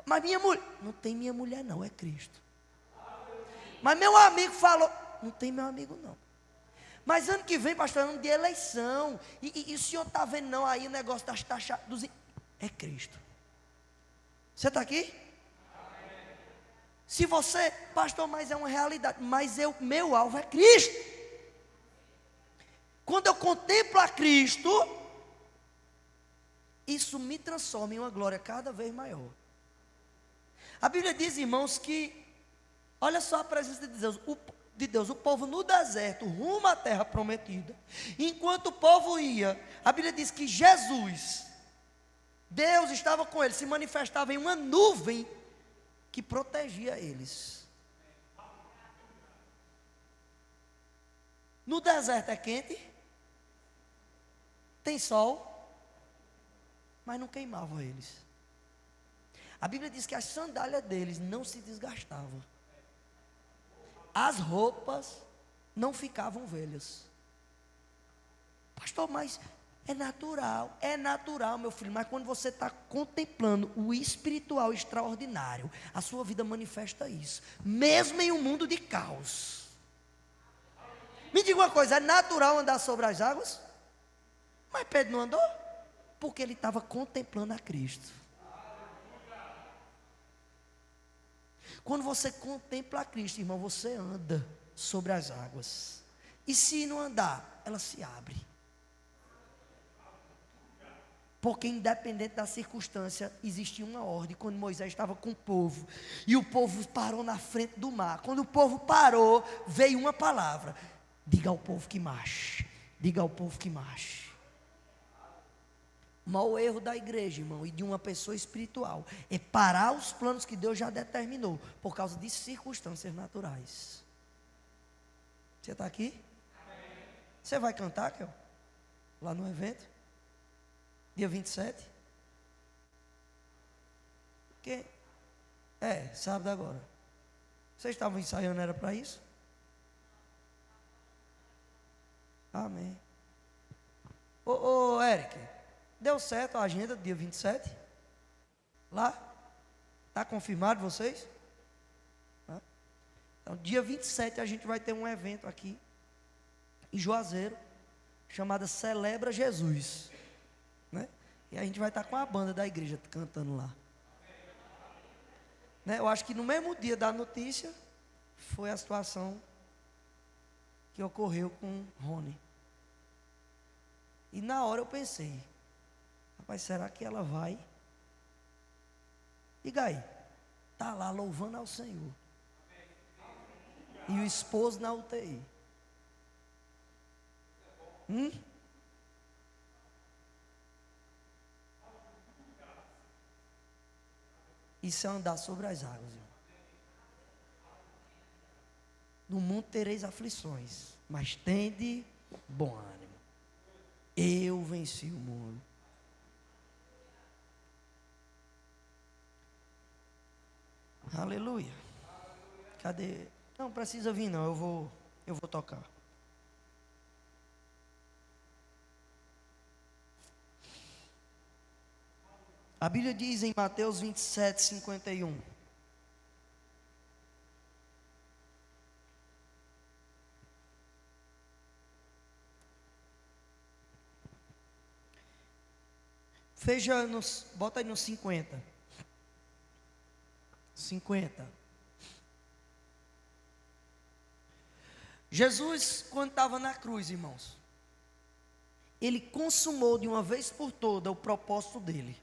Mas minha mulher... Não tem minha mulher não, é Cristo. Mas meu amigo falou... Não tem meu amigo não. Mas ano que vem, pastor, é ano de eleição. E o senhor está vendo não aí o negócio das taxas... É Cristo. Você está aqui? Se você... Pastor, mas é uma realidade. Mas meu alvo é Cristo. Quando eu contemplo a Cristo, isso me transforma em uma glória cada vez maior. A Bíblia diz, irmãos, que, olha só a presença de Deus, o povo no deserto, rumo à terra prometida. Enquanto o povo ia, a Bíblia diz que Jesus, Deus estava com eles, se manifestava em uma nuvem que protegia eles. No deserto é quente, tem sol, mas não queimava eles. A Bíblia diz que as sandálias deles não se desgastavam. As roupas não ficavam velhas. Pastor, mas é natural, meu filho. Mas quando você está contemplando o espiritual extraordinário, a sua vida manifesta isso, mesmo em um mundo de caos. Me diga uma coisa, é natural andar sobre as águas? Mas Pedro não andou? Porque ele estava contemplando a Cristo. Quando você contempla a Cristo, irmão, você anda sobre as águas. E se não andar, ela se abre. Porque independente da circunstância, existia uma ordem. Quando Moisés estava com o povo, e o povo parou na frente do mar. Quando o povo parou, veio uma palavra: diga ao povo que marche. Diga ao povo que marche. O maior erro da igreja, irmão, e de uma pessoa espiritual, é parar os planos que Deus já determinou, por causa de circunstâncias naturais. Você está aqui? Você vai cantar, Kel? Lá no evento? Dia 27? Que? Sábado agora. Vocês estavam ensaiando, era para isso? Amém. Ô Eric, deu certo a agenda do dia 27? Lá? Está confirmado vocês? Então, dia 27 a gente vai ter um evento aqui em Juazeiro, chamado Celebra Jesus, né? E a gente vai estar com a banda da igreja cantando lá, né? Eu acho que no mesmo dia da notícia foi a situação que ocorreu com Rony. E na hora eu pensei: rapaz, será que ela vai? Diga aí, está lá louvando ao Senhor, e o esposo na UTI. Isso é andar sobre as águas, irmão. No mundo tereis aflições, mas tende bom ânimo. Eu venci o mundo. Aleluia. Cadê? Não precisa vir não, eu vou tocar. A Bíblia diz em Mateus 27, 51. Veja, bota aí nos 50. 50. Jesus, quando estava na cruz, irmãos, ele consumou de uma vez por toda o propósito dele.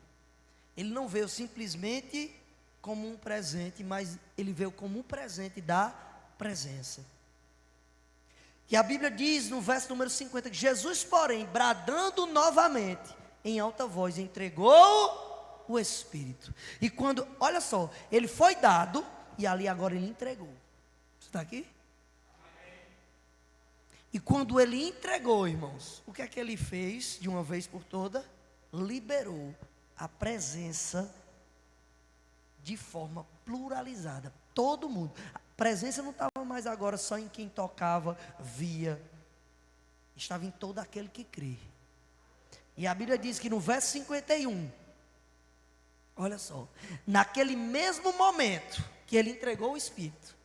Ele não veio simplesmente como um presente, mas ele veio como um presente da presença. E a Bíblia diz no verso número 50, que Jesus, porém, bradando novamente, em alta voz, entregou o Espírito. E quando, olha só, ele foi dado, e ali agora ele entregou. Você está aqui? E quando ele entregou, irmãos, o que é que ele fez de uma vez por toda? Liberou a presença de forma pluralizada. Todo mundo. A presença não estava mais agora só em quem tocava, via. Estava em todo aquele que crê. E a Bíblia diz que no verso 51, olha só, naquele mesmo momento que ele entregou o Espírito,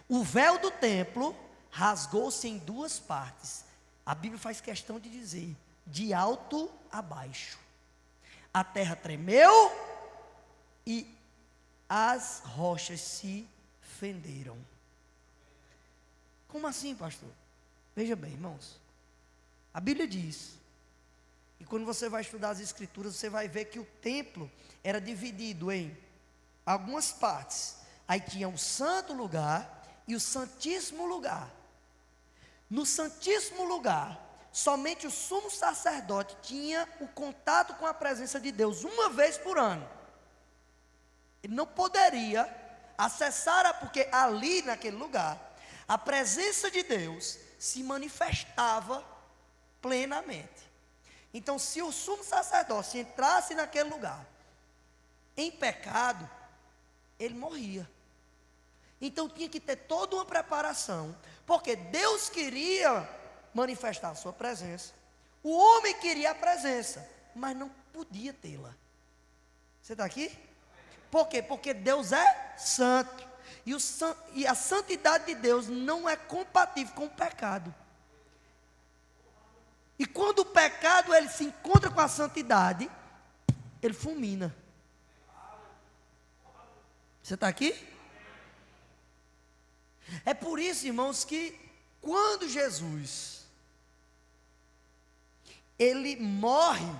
o véu do templo rasgou-se em duas partes. A Bíblia faz questão de dizer, de alto a baixo. A terra tremeu e as rochas se fenderam. Como assim, pastor? Veja bem, irmãos. A Bíblia diz, e quando você vai estudar as Escrituras, você vai ver que o templo era dividido em algumas partes. Aí tinha o santo lugar e o santíssimo lugar. No santíssimo lugar, somente o sumo sacerdote tinha o contato com a presença de Deus uma vez por ano. Ele não poderia acessar, porque ali naquele lugar, a presença de Deus se manifestava plenamente. Então, se o sumo sacerdote entrasse naquele lugar em pecado, ele morria. Então tinha que ter toda uma preparação, porque Deus queria manifestar a sua presença, o homem queria a presença, mas não podia tê-la. Você está aqui? Por quê? Porque Deus é santo, e a santidade de Deus não é compatível com o pecado. E quando o pecado ele se encontra com a santidade, ele fulmina. Você está aqui? É por isso, irmãos, que quando Jesus ele morre,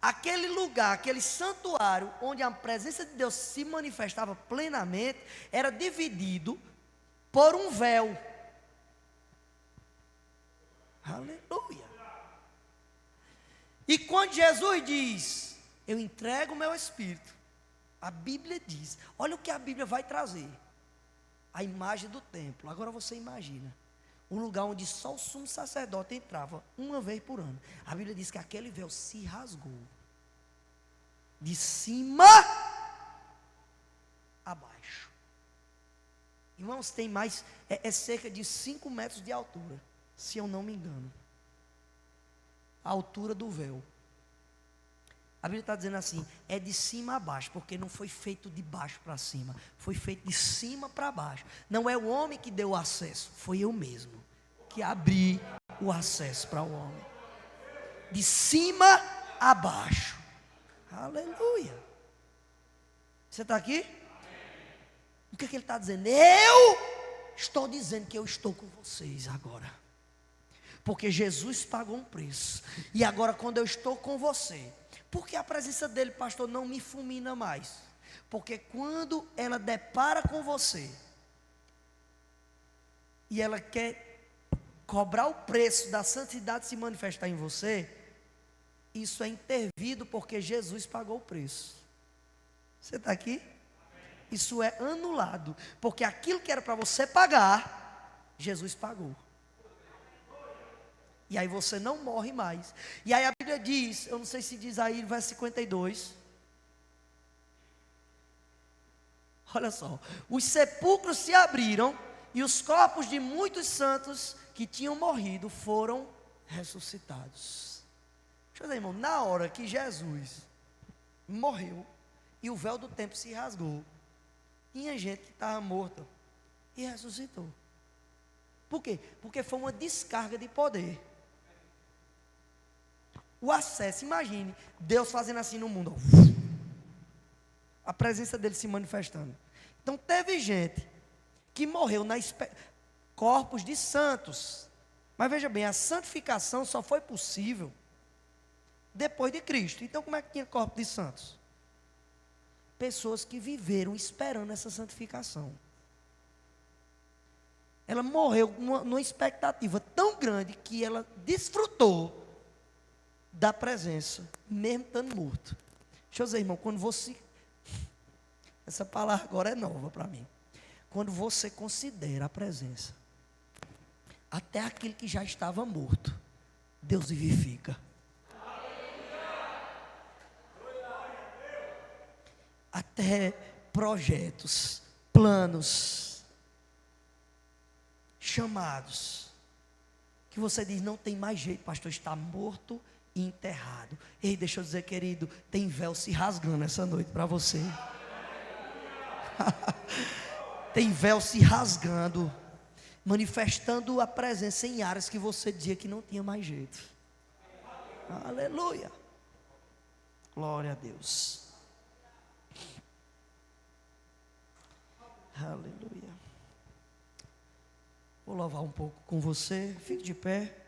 aquele lugar, aquele santuário onde a presença de Deus se manifestava plenamente, era dividido por um véu. Aleluia. E quando Jesus diz, eu entrego o meu Espírito, a Bíblia diz, olha o que a Bíblia vai trazer. A imagem do templo. Agora você imagina um lugar onde só o sumo sacerdote entrava uma vez por ano. A Bíblia diz que aquele véu se rasgou de cima a baixo. Irmãos, tem mais, é cerca de 5 metros de altura, se eu não me engano, a altura do véu. A Bíblia está dizendo assim, é de cima a baixo, porque não foi feito de baixo para cima, foi feito de cima para baixo. Não é o homem que deu o acesso, foi eu mesmo que abri o acesso para o homem. De cima a baixo. Aleluia. Você está aqui? O que é que ele está dizendo? Eu estou dizendo que eu estou com vocês agora. Porque Jesus pagou um preço. E agora quando eu estou com você, porque a presença dele, pastor, não me fulmina mais. Porque quando ela depara com você, e ela quer cobrar o preço da santidade se manifestar em você, isso é intervido porque Jesus pagou o preço. Você está aqui? Isso é anulado, porque aquilo que era para você pagar, Jesus pagou. E aí você não morre mais. E aí a Bíblia diz, eu não sei se diz aí no verso 52. Olha só. Os sepulcros se abriram e os corpos de muitos santos que tinham morrido foram ressuscitados. Deixa eu dizer, irmão, na hora que Jesus morreu e o véu do templo se rasgou, tinha gente que estava morta e ressuscitou. Por quê? Porque foi uma descarga de poder. o acesso. Imagine Deus fazendo assim no mundo. A presença dele se manifestando. Então teve gente que morreu corpos de santos. Mas veja bem, a santificação só foi possível depois de Cristo. Então como é que tinha corpo de santos? Pessoas que viveram esperando essa santificação. Ela morreu numa expectativa tão grande que ela desfrutou da presença, mesmo estando morto. Deixa eu dizer, irmão, quando você... Essa palavra agora é nova para mim. Quando você considera a presença, até aquele que já estava morto, Deus vivifica. Até projetos, planos, chamados, que você diz, não tem mais jeito, pastor, está morto e enterrado. Ei, deixa eu dizer, querido, tem véu se rasgando essa noite para você. Tem véu se rasgando, manifestando a presença em áreas que você dizia que não tinha mais jeito. Aleluia. Glória a Deus. Aleluia. Vou louvar um pouco com você. Fique de pé.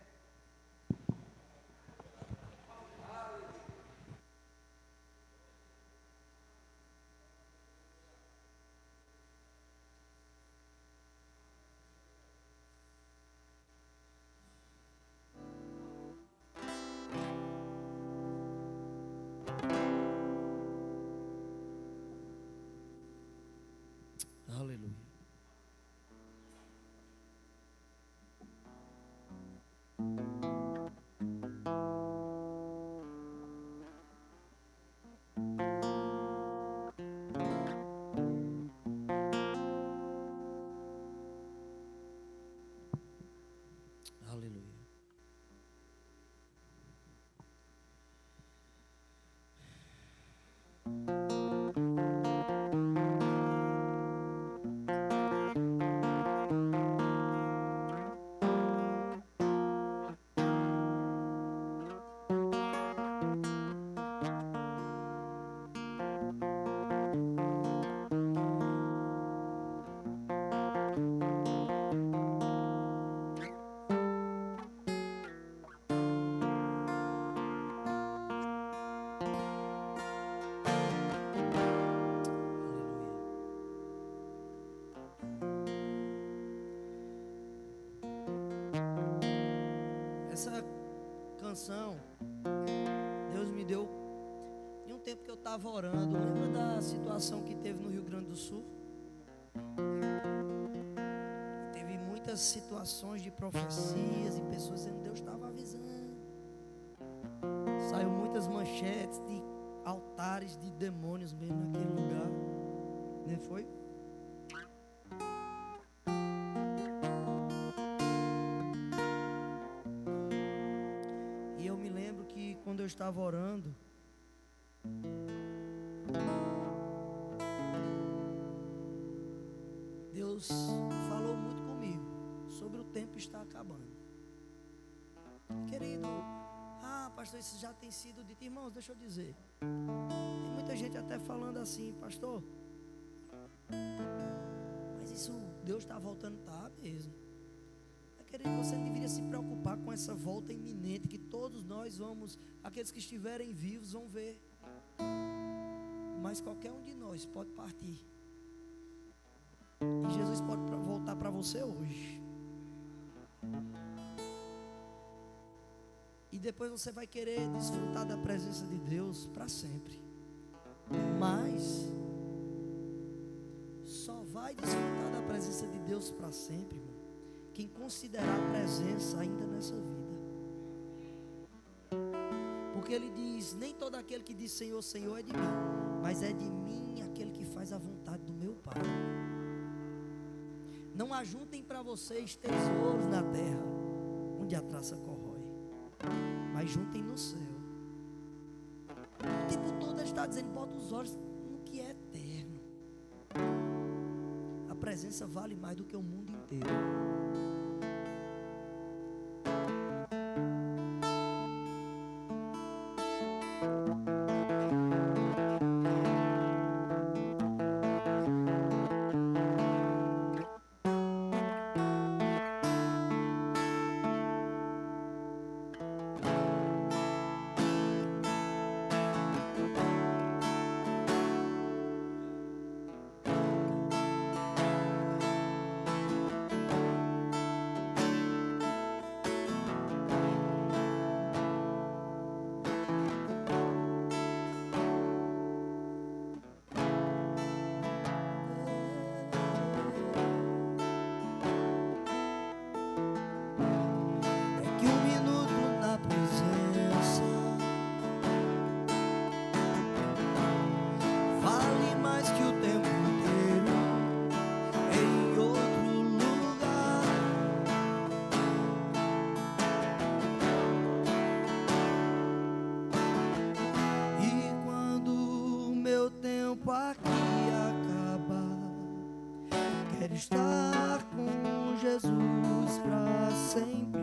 Aleluia. Aleluia. Essa canção, Deus me deu em um tempo que eu estava orando. Lembra da situação que teve no Rio Grande do Sul? Teve muitas situações de profecias e pessoas dizendo, Deus estava avisando. Saiu muitas manchetes de altares de demônios mesmo naquele lugar. Não foi? Quando eu estava orando, Deus falou muito comigo sobre o tempo estar acabando. Querido, pastor, isso já tem sido dito. Irmãos, deixa eu dizer, tem muita gente até falando assim, pastor, mas isso, Deus está voltando, tá mesmo. Querido, você não deveria se preocupar com essa volta iminente que todos nós vamos, aqueles que estiverem vivos vão ver. Mas qualquer um de nós pode partir. E Jesus pode voltar para você hoje. E depois você vai querer desfrutar da presença de Deus para sempre. Mas só vai desfrutar da presença de Deus para sempre, irmão, quem considerar a presença ainda nessa vida. Porque ele diz, nem todo aquele que diz Senhor, Senhor é de mim, mas é de mim aquele que faz a vontade do meu Pai. Não ajuntem para vocês tesouros na terra, onde a traça corrói, mas juntem no céu. O tempo todo ele está dizendo, bota os olhos no que é eterno. A presença vale mais do que o mundo inteiro. quero estar com Jesus para sempre.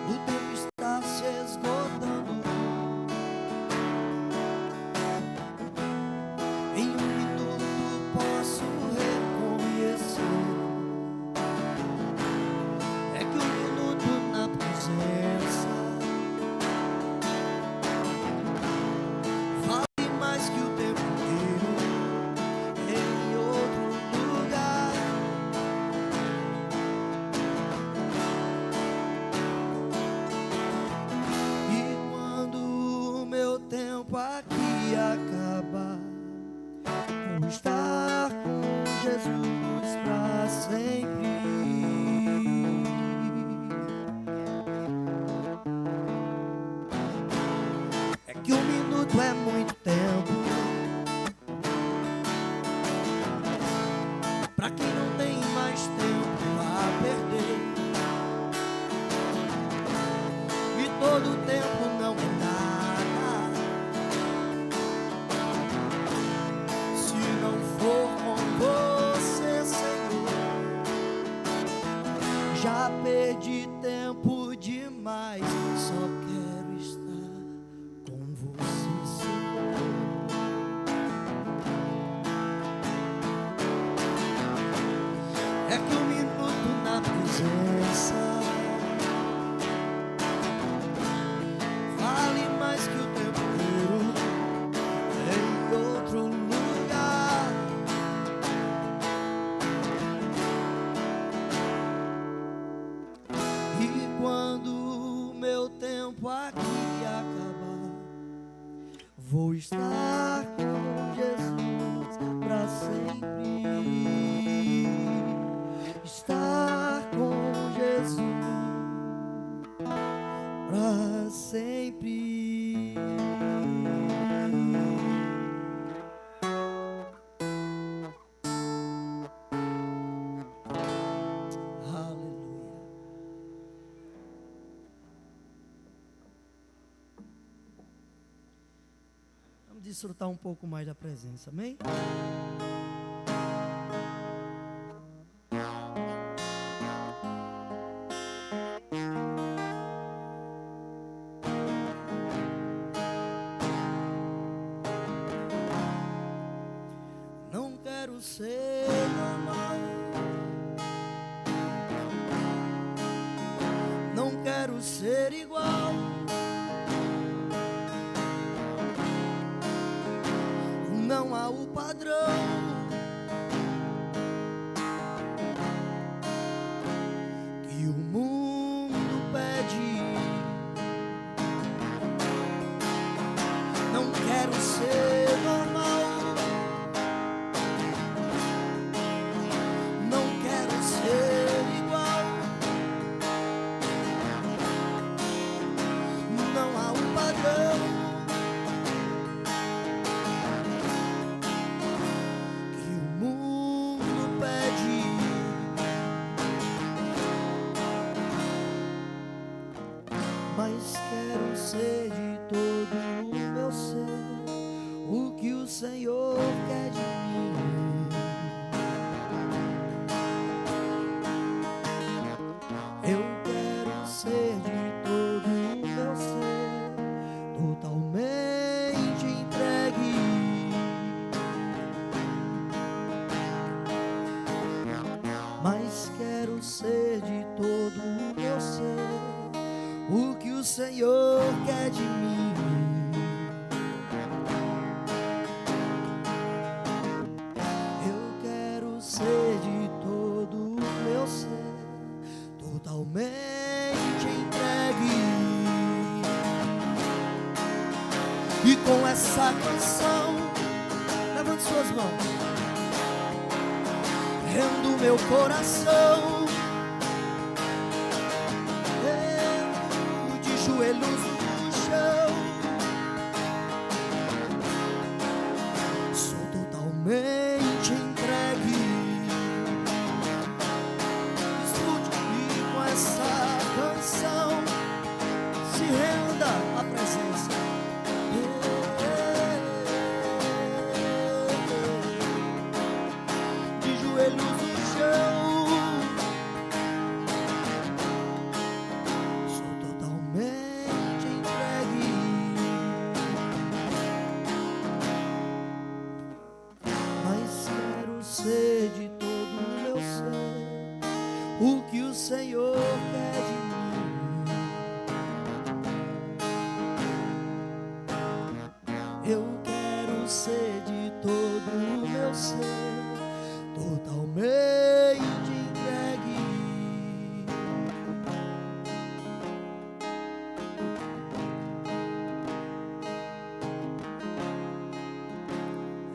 O tempo está se esgotando. Em um minuto posso reconhecer. É que um minuto na presença vale mais que o tempo inteiro em outro lugar. E quando o meu tempo aqui acabar, vou estar com Jesus para sempre. É que um minuto é muito tempo para quem não tem mais tempo a perder. E todo tempo não é nada se não for com você, Senhor. Já perdi tempo demais, só quero estar com você, Senhor. É que um minuto na presença vale mais que o tempo inteiro em outro lugar. E quando o meu tempo aqui acabar, vou estar com Jesus para sempre. Estar com Jesus para sempre. Aleluia. Vamos desfrutar um pouco mais da presença, amém? Não quero ser normal, não quero ser igual. Não há o padrão que o mundo pede. Não quero ser normal, não quero ser igual. Não há um padrão que o mundo pede. Mas quero ser de todo o meu ser o que o Senhor quer de mim. Eu quero ser de todo o meu ser totalmente entregue. Mas quero ser de todo o meu ser o que o Senhor quer de mim. Eu quero ser de todo o meu ser totalmente entregue. E com essa canção, levante suas mãos, rendo meu coração, de joelhos no chão. Sou totalmente entregue. Escute ser de todo o meu ser o que o Senhor quer de mim. Eu quero ser de todo o meu ser totalmente entregue.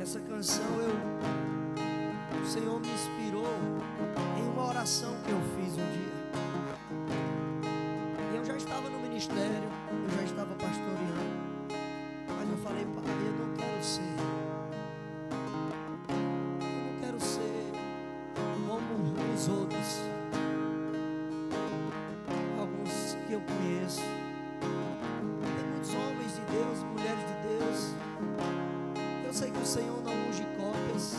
Essa canção o Senhor me inspirou em uma oração que eu fiz um dia. E eu já estava no ministério, eu já estava pastoreando, mas eu falei: Pai, eu não quero ser como os outros, alguns que eu conheço. Tem muitos homens de Deus, mulheres de Deus. Eu sei que o Senhor não unge cópias,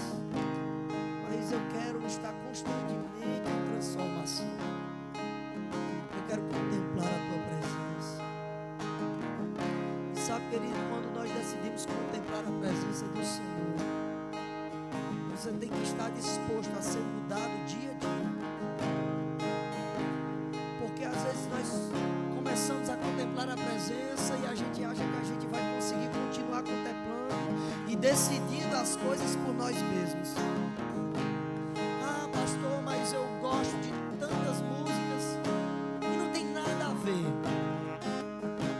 mas eu quero estar constantemente em transformação. Eu quero contemplar a tua presença. E sabe, querido, quando nós decidimos contemplar a presença do Senhor, você tem que estar disposto a ser mudado dia a dia. Porque às vezes nós começamos a contemplar a presença e a gente acha que a gente vai conseguir continuar contemplando e decidindo as coisas por nós mesmos. Ah, pastor, mas eu gosto de tantas músicas e não tem nada a ver.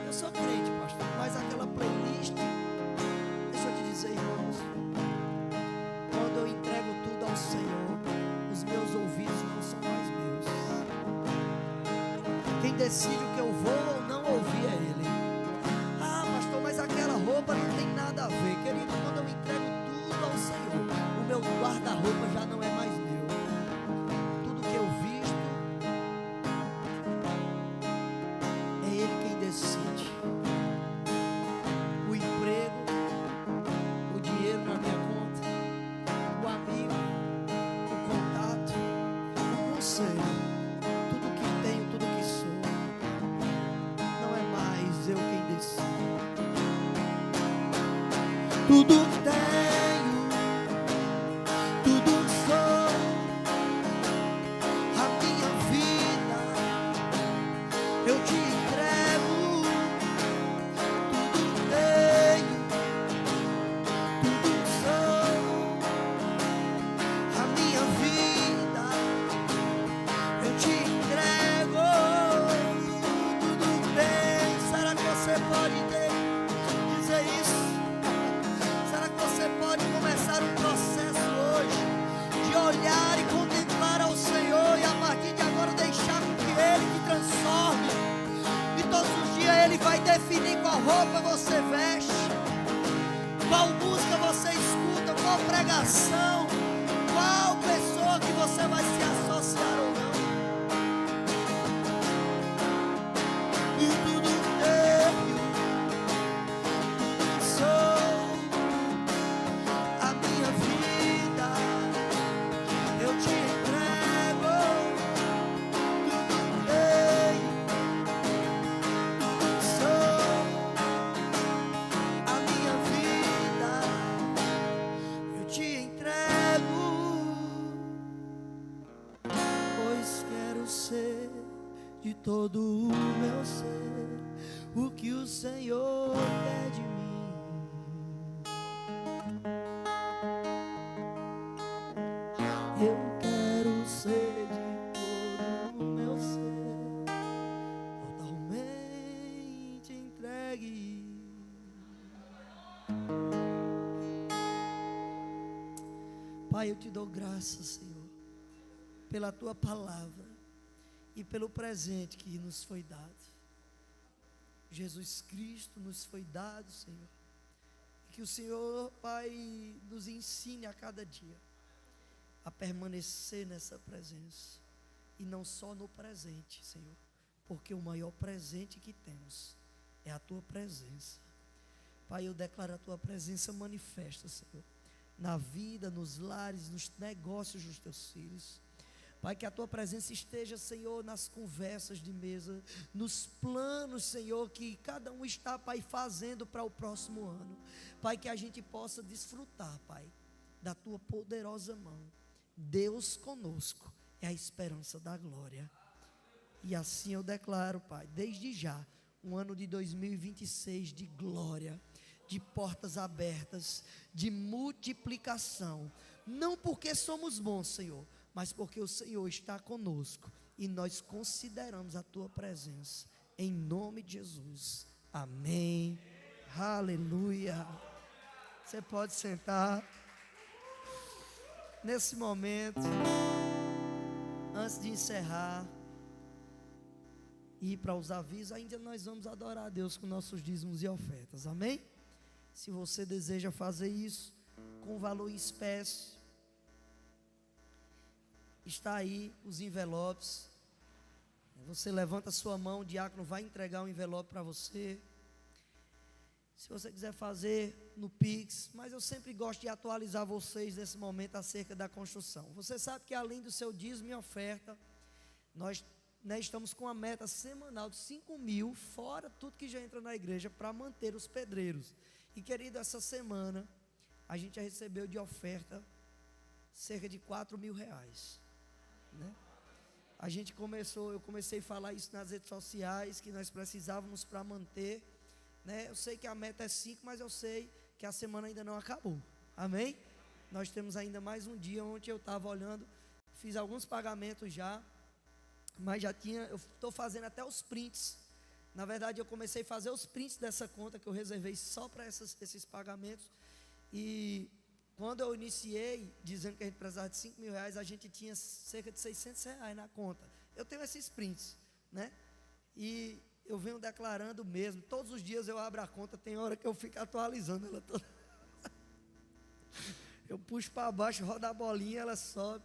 Eu sou crente, pastor, mas aquela playlist, deixa eu te dizer, irmãos, quando eu entrego tudo ao Senhor, os meus ouvidos não são mais meus. Quem decide o que eu vou ou não ouvir é Ele. Ah, pastor, mas aquela roupa não tem nada a ver. Querido, quando eu entrego tudo ao Senhor, o meu guarda-roupa já não é mais meu. Tudo que eu visto, é Ele quem decide. O emprego, o dinheiro na minha conta, o amigo, o contato, o conselho, tudo que tenho, tudo que sou, não é mais eu quem decido. Tudo que tenho, tudo que sou, a minha vida, eu te entrego. Tudo que tenho, tudo que sou, a minha vida, eu te entrego. Tudo que tenho. Será que você pode dizer isso? Será que você pode começar um processo hoje de olhar e contemplar ao Senhor e a partir de agora deixar que Ele te transforme? E todos os dias Ele vai definir qual roupa você veste, qual música você escuta, qual pregação, qual pessoa que você vai se associar ou não. E tudo tenho, sou, a minha vida, eu te entrego. Tudo tenho, sou, a minha vida, eu te entrego. Pois quero ser de todo o meu ser o que o Senhor quer de mim. Eu quero ser de todo o meu ser totalmente entregue. Pai, eu te dou graças, Senhor, pela tua palavra e pelo presente que nos foi dado. Jesus Cristo nos foi dado, Senhor. Que o Senhor, Pai, nos ensine a cada dia a permanecer nessa presença. E não só no presente, Senhor, porque o maior presente que temos é a tua presença. Pai, eu declaro a tua presença manifesta, Senhor, na vida, nos lares, nos negócios dos teus filhos. Pai, que a tua presença esteja, Senhor, nas conversas de mesa, nos planos, Senhor, que cada um está, Pai, fazendo para o próximo ano. Pai, que a gente possa desfrutar, Pai, da tua poderosa mão. Deus conosco é a esperança da glória. E assim eu declaro, Pai, desde já, um ano de 2026 de glória, de portas abertas, de multiplicação. Não porque somos bons, Senhor, mas porque o Senhor está conosco e nós consideramos a tua presença. Em nome de Jesus. Amém. Aleluia. Você pode sentar. Nesse momento, antes de encerrar e ir para os avisos, ainda nós vamos adorar a Deus com nossos dízimos e ofertas. Amém? Se você deseja fazer isso com valor em espécie, está aí os envelopes. Você levanta a sua mão, o diácono vai entregar um envelope para você. Se você quiser fazer no Pix, mas eu sempre gosto de atualizar vocês nesse momento acerca da construção. Você sabe que além do seu dízimo e oferta, nós estamos com a meta semanal de 5.000, fora tudo que já entra na igreja, para manter os pedreiros. E querido, essa semana a gente já recebeu de oferta cerca de R$4.000, né? Eu comecei a falar isso nas redes sociais, que nós precisávamos para manter, né? Eu sei que a meta é 5, mas eu sei que a semana ainda não acabou, amém? Nós temos ainda mais um dia. Ontem eu estava olhando, fiz alguns pagamentos já, mas eu estou fazendo até os prints. Na verdade, eu comecei a fazer os prints dessa conta que eu reservei só para esses pagamentos. E quando eu iniciei, dizendo que a gente precisava de R$5.000, a gente tinha cerca de R$600 na conta. Eu tenho esses prints, né? E eu venho declarando mesmo. Todos os dias eu abro a conta, tem hora que eu fico atualizando ela toda. Eu puxo para baixo, roda a bolinha, ela sobe,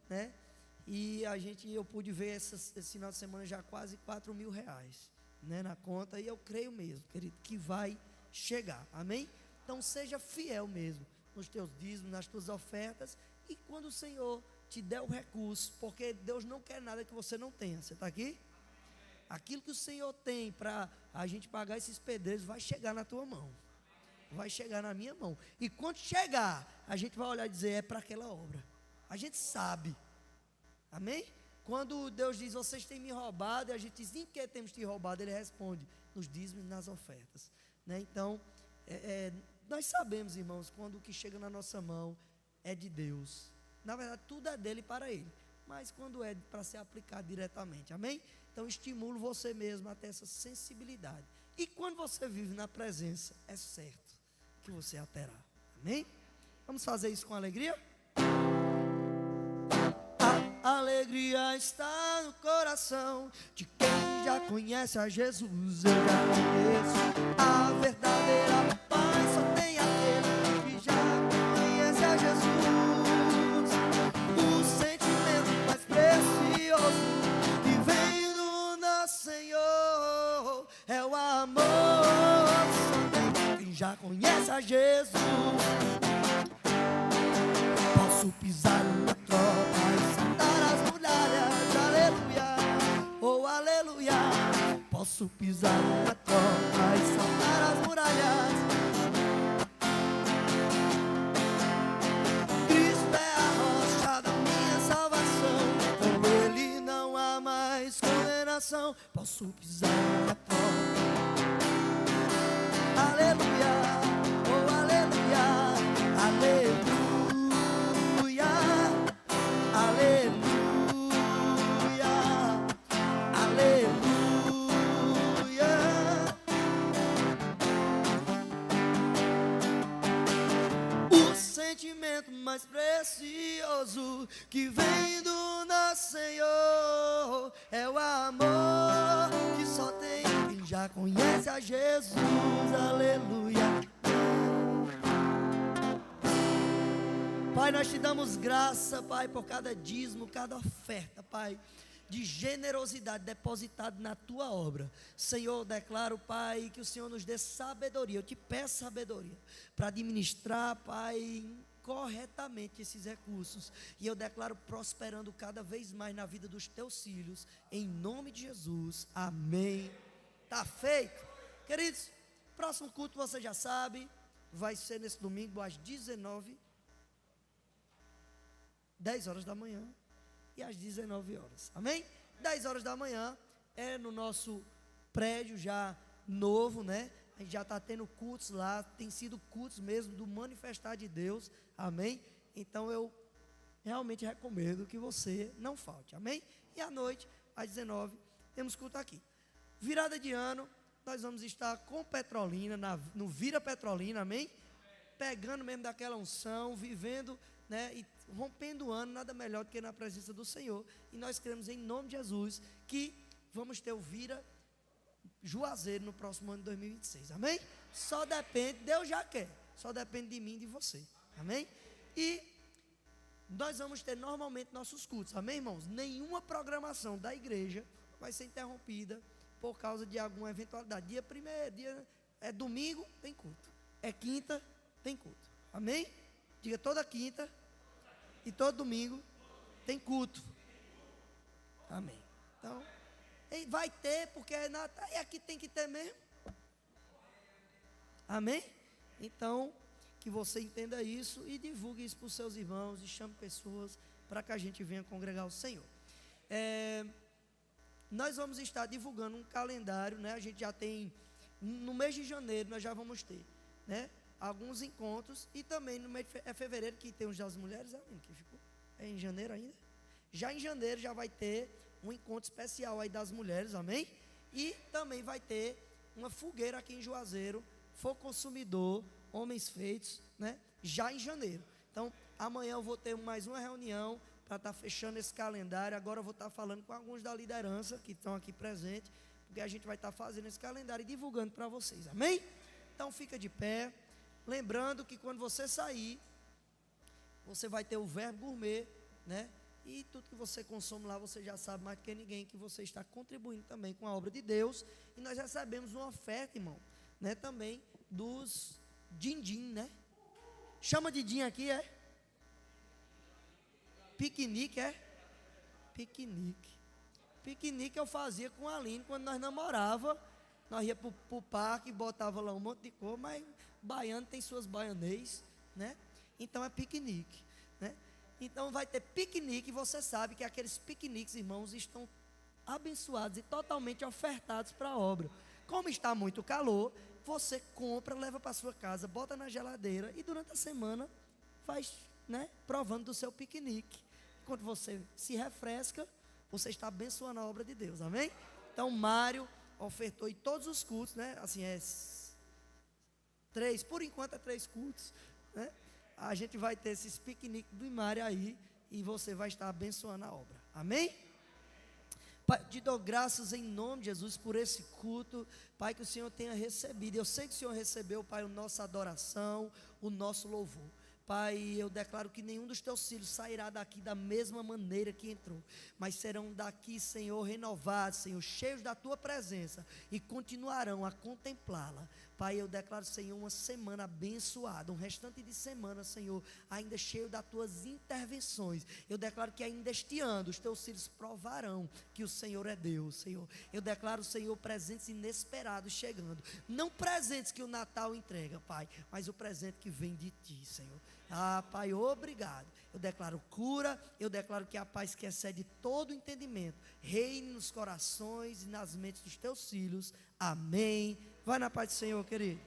né? E eu pude ver esse final de semana já quase R$4.000, né, na conta. E eu creio mesmo, querido, que vai chegar, amém? Então seja fiel mesmo nos teus dízimos, nas tuas ofertas, e quando o Senhor te der o recurso, porque Deus não quer nada que você não tenha. Você está aqui? Aquilo que o Senhor tem para a gente pagar esses pedreiros vai chegar na tua mão, vai chegar na minha mão. E quando chegar, a gente vai olhar e dizer: é para aquela obra. A gente sabe, amém? Quando Deus diz: vocês têm me roubado, e a gente diz: em que temos te roubado? Ele responde: nos dízimos e nas ofertas, né? Então, nós sabemos, irmãos, quando o que chega na nossa mão é de Deus. Na verdade, tudo é dele e para ele, mas quando é para ser aplicado diretamente, amém? Então, estimulo você mesmo a ter essa sensibilidade. E quando você vive na presença, é certo que você a terá, amém? Vamos fazer isso com alegria? A alegria está no coração de quem já conhece a Jesus. Eu já conheço a verdadeira paz, só tem aquele que já conhece a Jesus. O sentimento mais precioso que vem do nosso Senhor é o amor, só tem quem já conhece a Jesus. Posso pisar na tropa e saltar as muralhas, aleluia, oh aleluia. Posso pisar na tropa e saltar as muralhas. Cristo é a rocha da minha salvação, com Ele não há mais condenação. Posso pisar na tropa, aleluia, oh aleluia, aleluia. Mais precioso que vem do nosso Senhor é o amor que só tem quem já conhece a Jesus, aleluia. Pai, nós te damos graça, Pai, por cada dízimo, cada oferta, Pai, de generosidade depositado na tua obra. Senhor, declaro, Pai, que o Senhor nos dê sabedoria. Eu te peço sabedoria para administrar, Pai, corretamente esses recursos, e eu declaro prosperando cada vez mais na vida dos teus filhos, em nome de Jesus, amém. Tá feito, queridos. Próximo culto, você já sabe, vai ser nesse domingo às 19h. 10 horas da manhã e às 19 horas. Amém? 10 horas da manhã é no nosso prédio já novo, né? A gente já está tendo cultos lá, tem sido cultos mesmo do manifestar de Deus. Amém? Então eu realmente recomendo que você não falte. Amém? E à noite, às 19, temos culto aqui. Virada de ano, nós vamos estar com Petrolina, no Vira Petrolina, amém? Pegando mesmo daquela unção, vivendo, né? E rompendo o ano, nada melhor do que na presença do Senhor. E nós cremos em nome de Jesus que vamos ter o Vira Juazeiro no próximo ano de 2026, amém? Só depende, Deus já quer, só depende de mim e de você, amém? E nós vamos ter normalmente nossos cultos, amém, irmãos? Nenhuma programação da igreja vai ser interrompida por causa de alguma eventualidade. Dia primeiro, é domingo, tem culto. É quinta, tem culto, amém? Diga, toda quinta e todo domingo tem culto, amém? Então, vai ter, porque é Natal, e aqui tem que ter mesmo, amém? Então, que você entenda isso e divulgue isso para os seus irmãos e chame pessoas para que a gente venha congregar o Senhor. Nós vamos estar divulgando um calendário, né? A gente já tem, no mês de janeiro nós já vamos ter, né? Alguns encontros, e também no mês de fevereiro, que tem os das mulheres, que ficou, é em janeiro ainda? Já em janeiro já vai ter um encontro especial aí das mulheres, amém? E também vai ter uma fogueira aqui em Juazeiro, fogo consumidor, homens feitos, né? Já em janeiro. Então, amanhã eu vou ter mais uma reunião para estar fechando esse calendário. Agora eu vou estar falando com alguns da liderança que estão aqui presentes, porque a gente vai estar fazendo esse calendário e divulgando para vocês, amém? Então, fica de pé. Lembrando que quando você sair, você vai ter o Verbo Gourmet, né? E tudo que você consome lá, você já sabe mais do que ninguém que você está contribuindo também com a obra de Deus. E nós recebemos uma oferta, irmão, né? Também dos din-din, né? Chama de din aqui, é? Piquenique, é? Piquenique. Piquenique eu fazia com a Aline quando nós namorava. Nós ia para o parque, botava lá um monte de cor, mas baiano tem suas baianês, né? Então é piquenique, né? Então vai ter piquenique, e você sabe que aqueles piqueniques, irmãos, estão abençoados e totalmente ofertados para a obra. Como está muito calor, você compra, leva para sua casa, bota na geladeira e durante a semana faz, né, provando do seu piquenique. Quando você se refresca, você está abençoando a obra de Deus, amém? Então Mário ofertou em todos os cultos, né? Assim, por enquanto é 3 cultos, né? A gente vai ter esses piqueniques do Mário aí, e você vai estar abençoando a obra, amém? Pai, te dou graças em nome de Jesus por esse culto, Pai, que o Senhor tenha recebido. Eu sei que o Senhor recebeu, Pai, a nossa adoração, o nosso louvor. Pai, eu declaro que nenhum dos teus filhos sairá daqui da mesma maneira que entrou, mas serão daqui, Senhor, renovados, Senhor, cheios da tua presença, e continuarão a contemplá-la. Pai, eu declaro, Senhor, uma semana abençoada, um restante de semana, Senhor, ainda cheio das tuas intervenções. Eu declaro que ainda este ano os teus filhos provarão que o Senhor é Deus, Senhor. Eu declaro, Senhor, presentes inesperados chegando, não presentes que o Natal entrega, Pai, mas o presente que vem de ti, Senhor. Ah, Pai, obrigado. Eu declaro cura, eu declaro que a paz que excede todo o entendimento reine nos corações e nas mentes dos teus filhos. Amém. Vai na paz do Senhor, querido.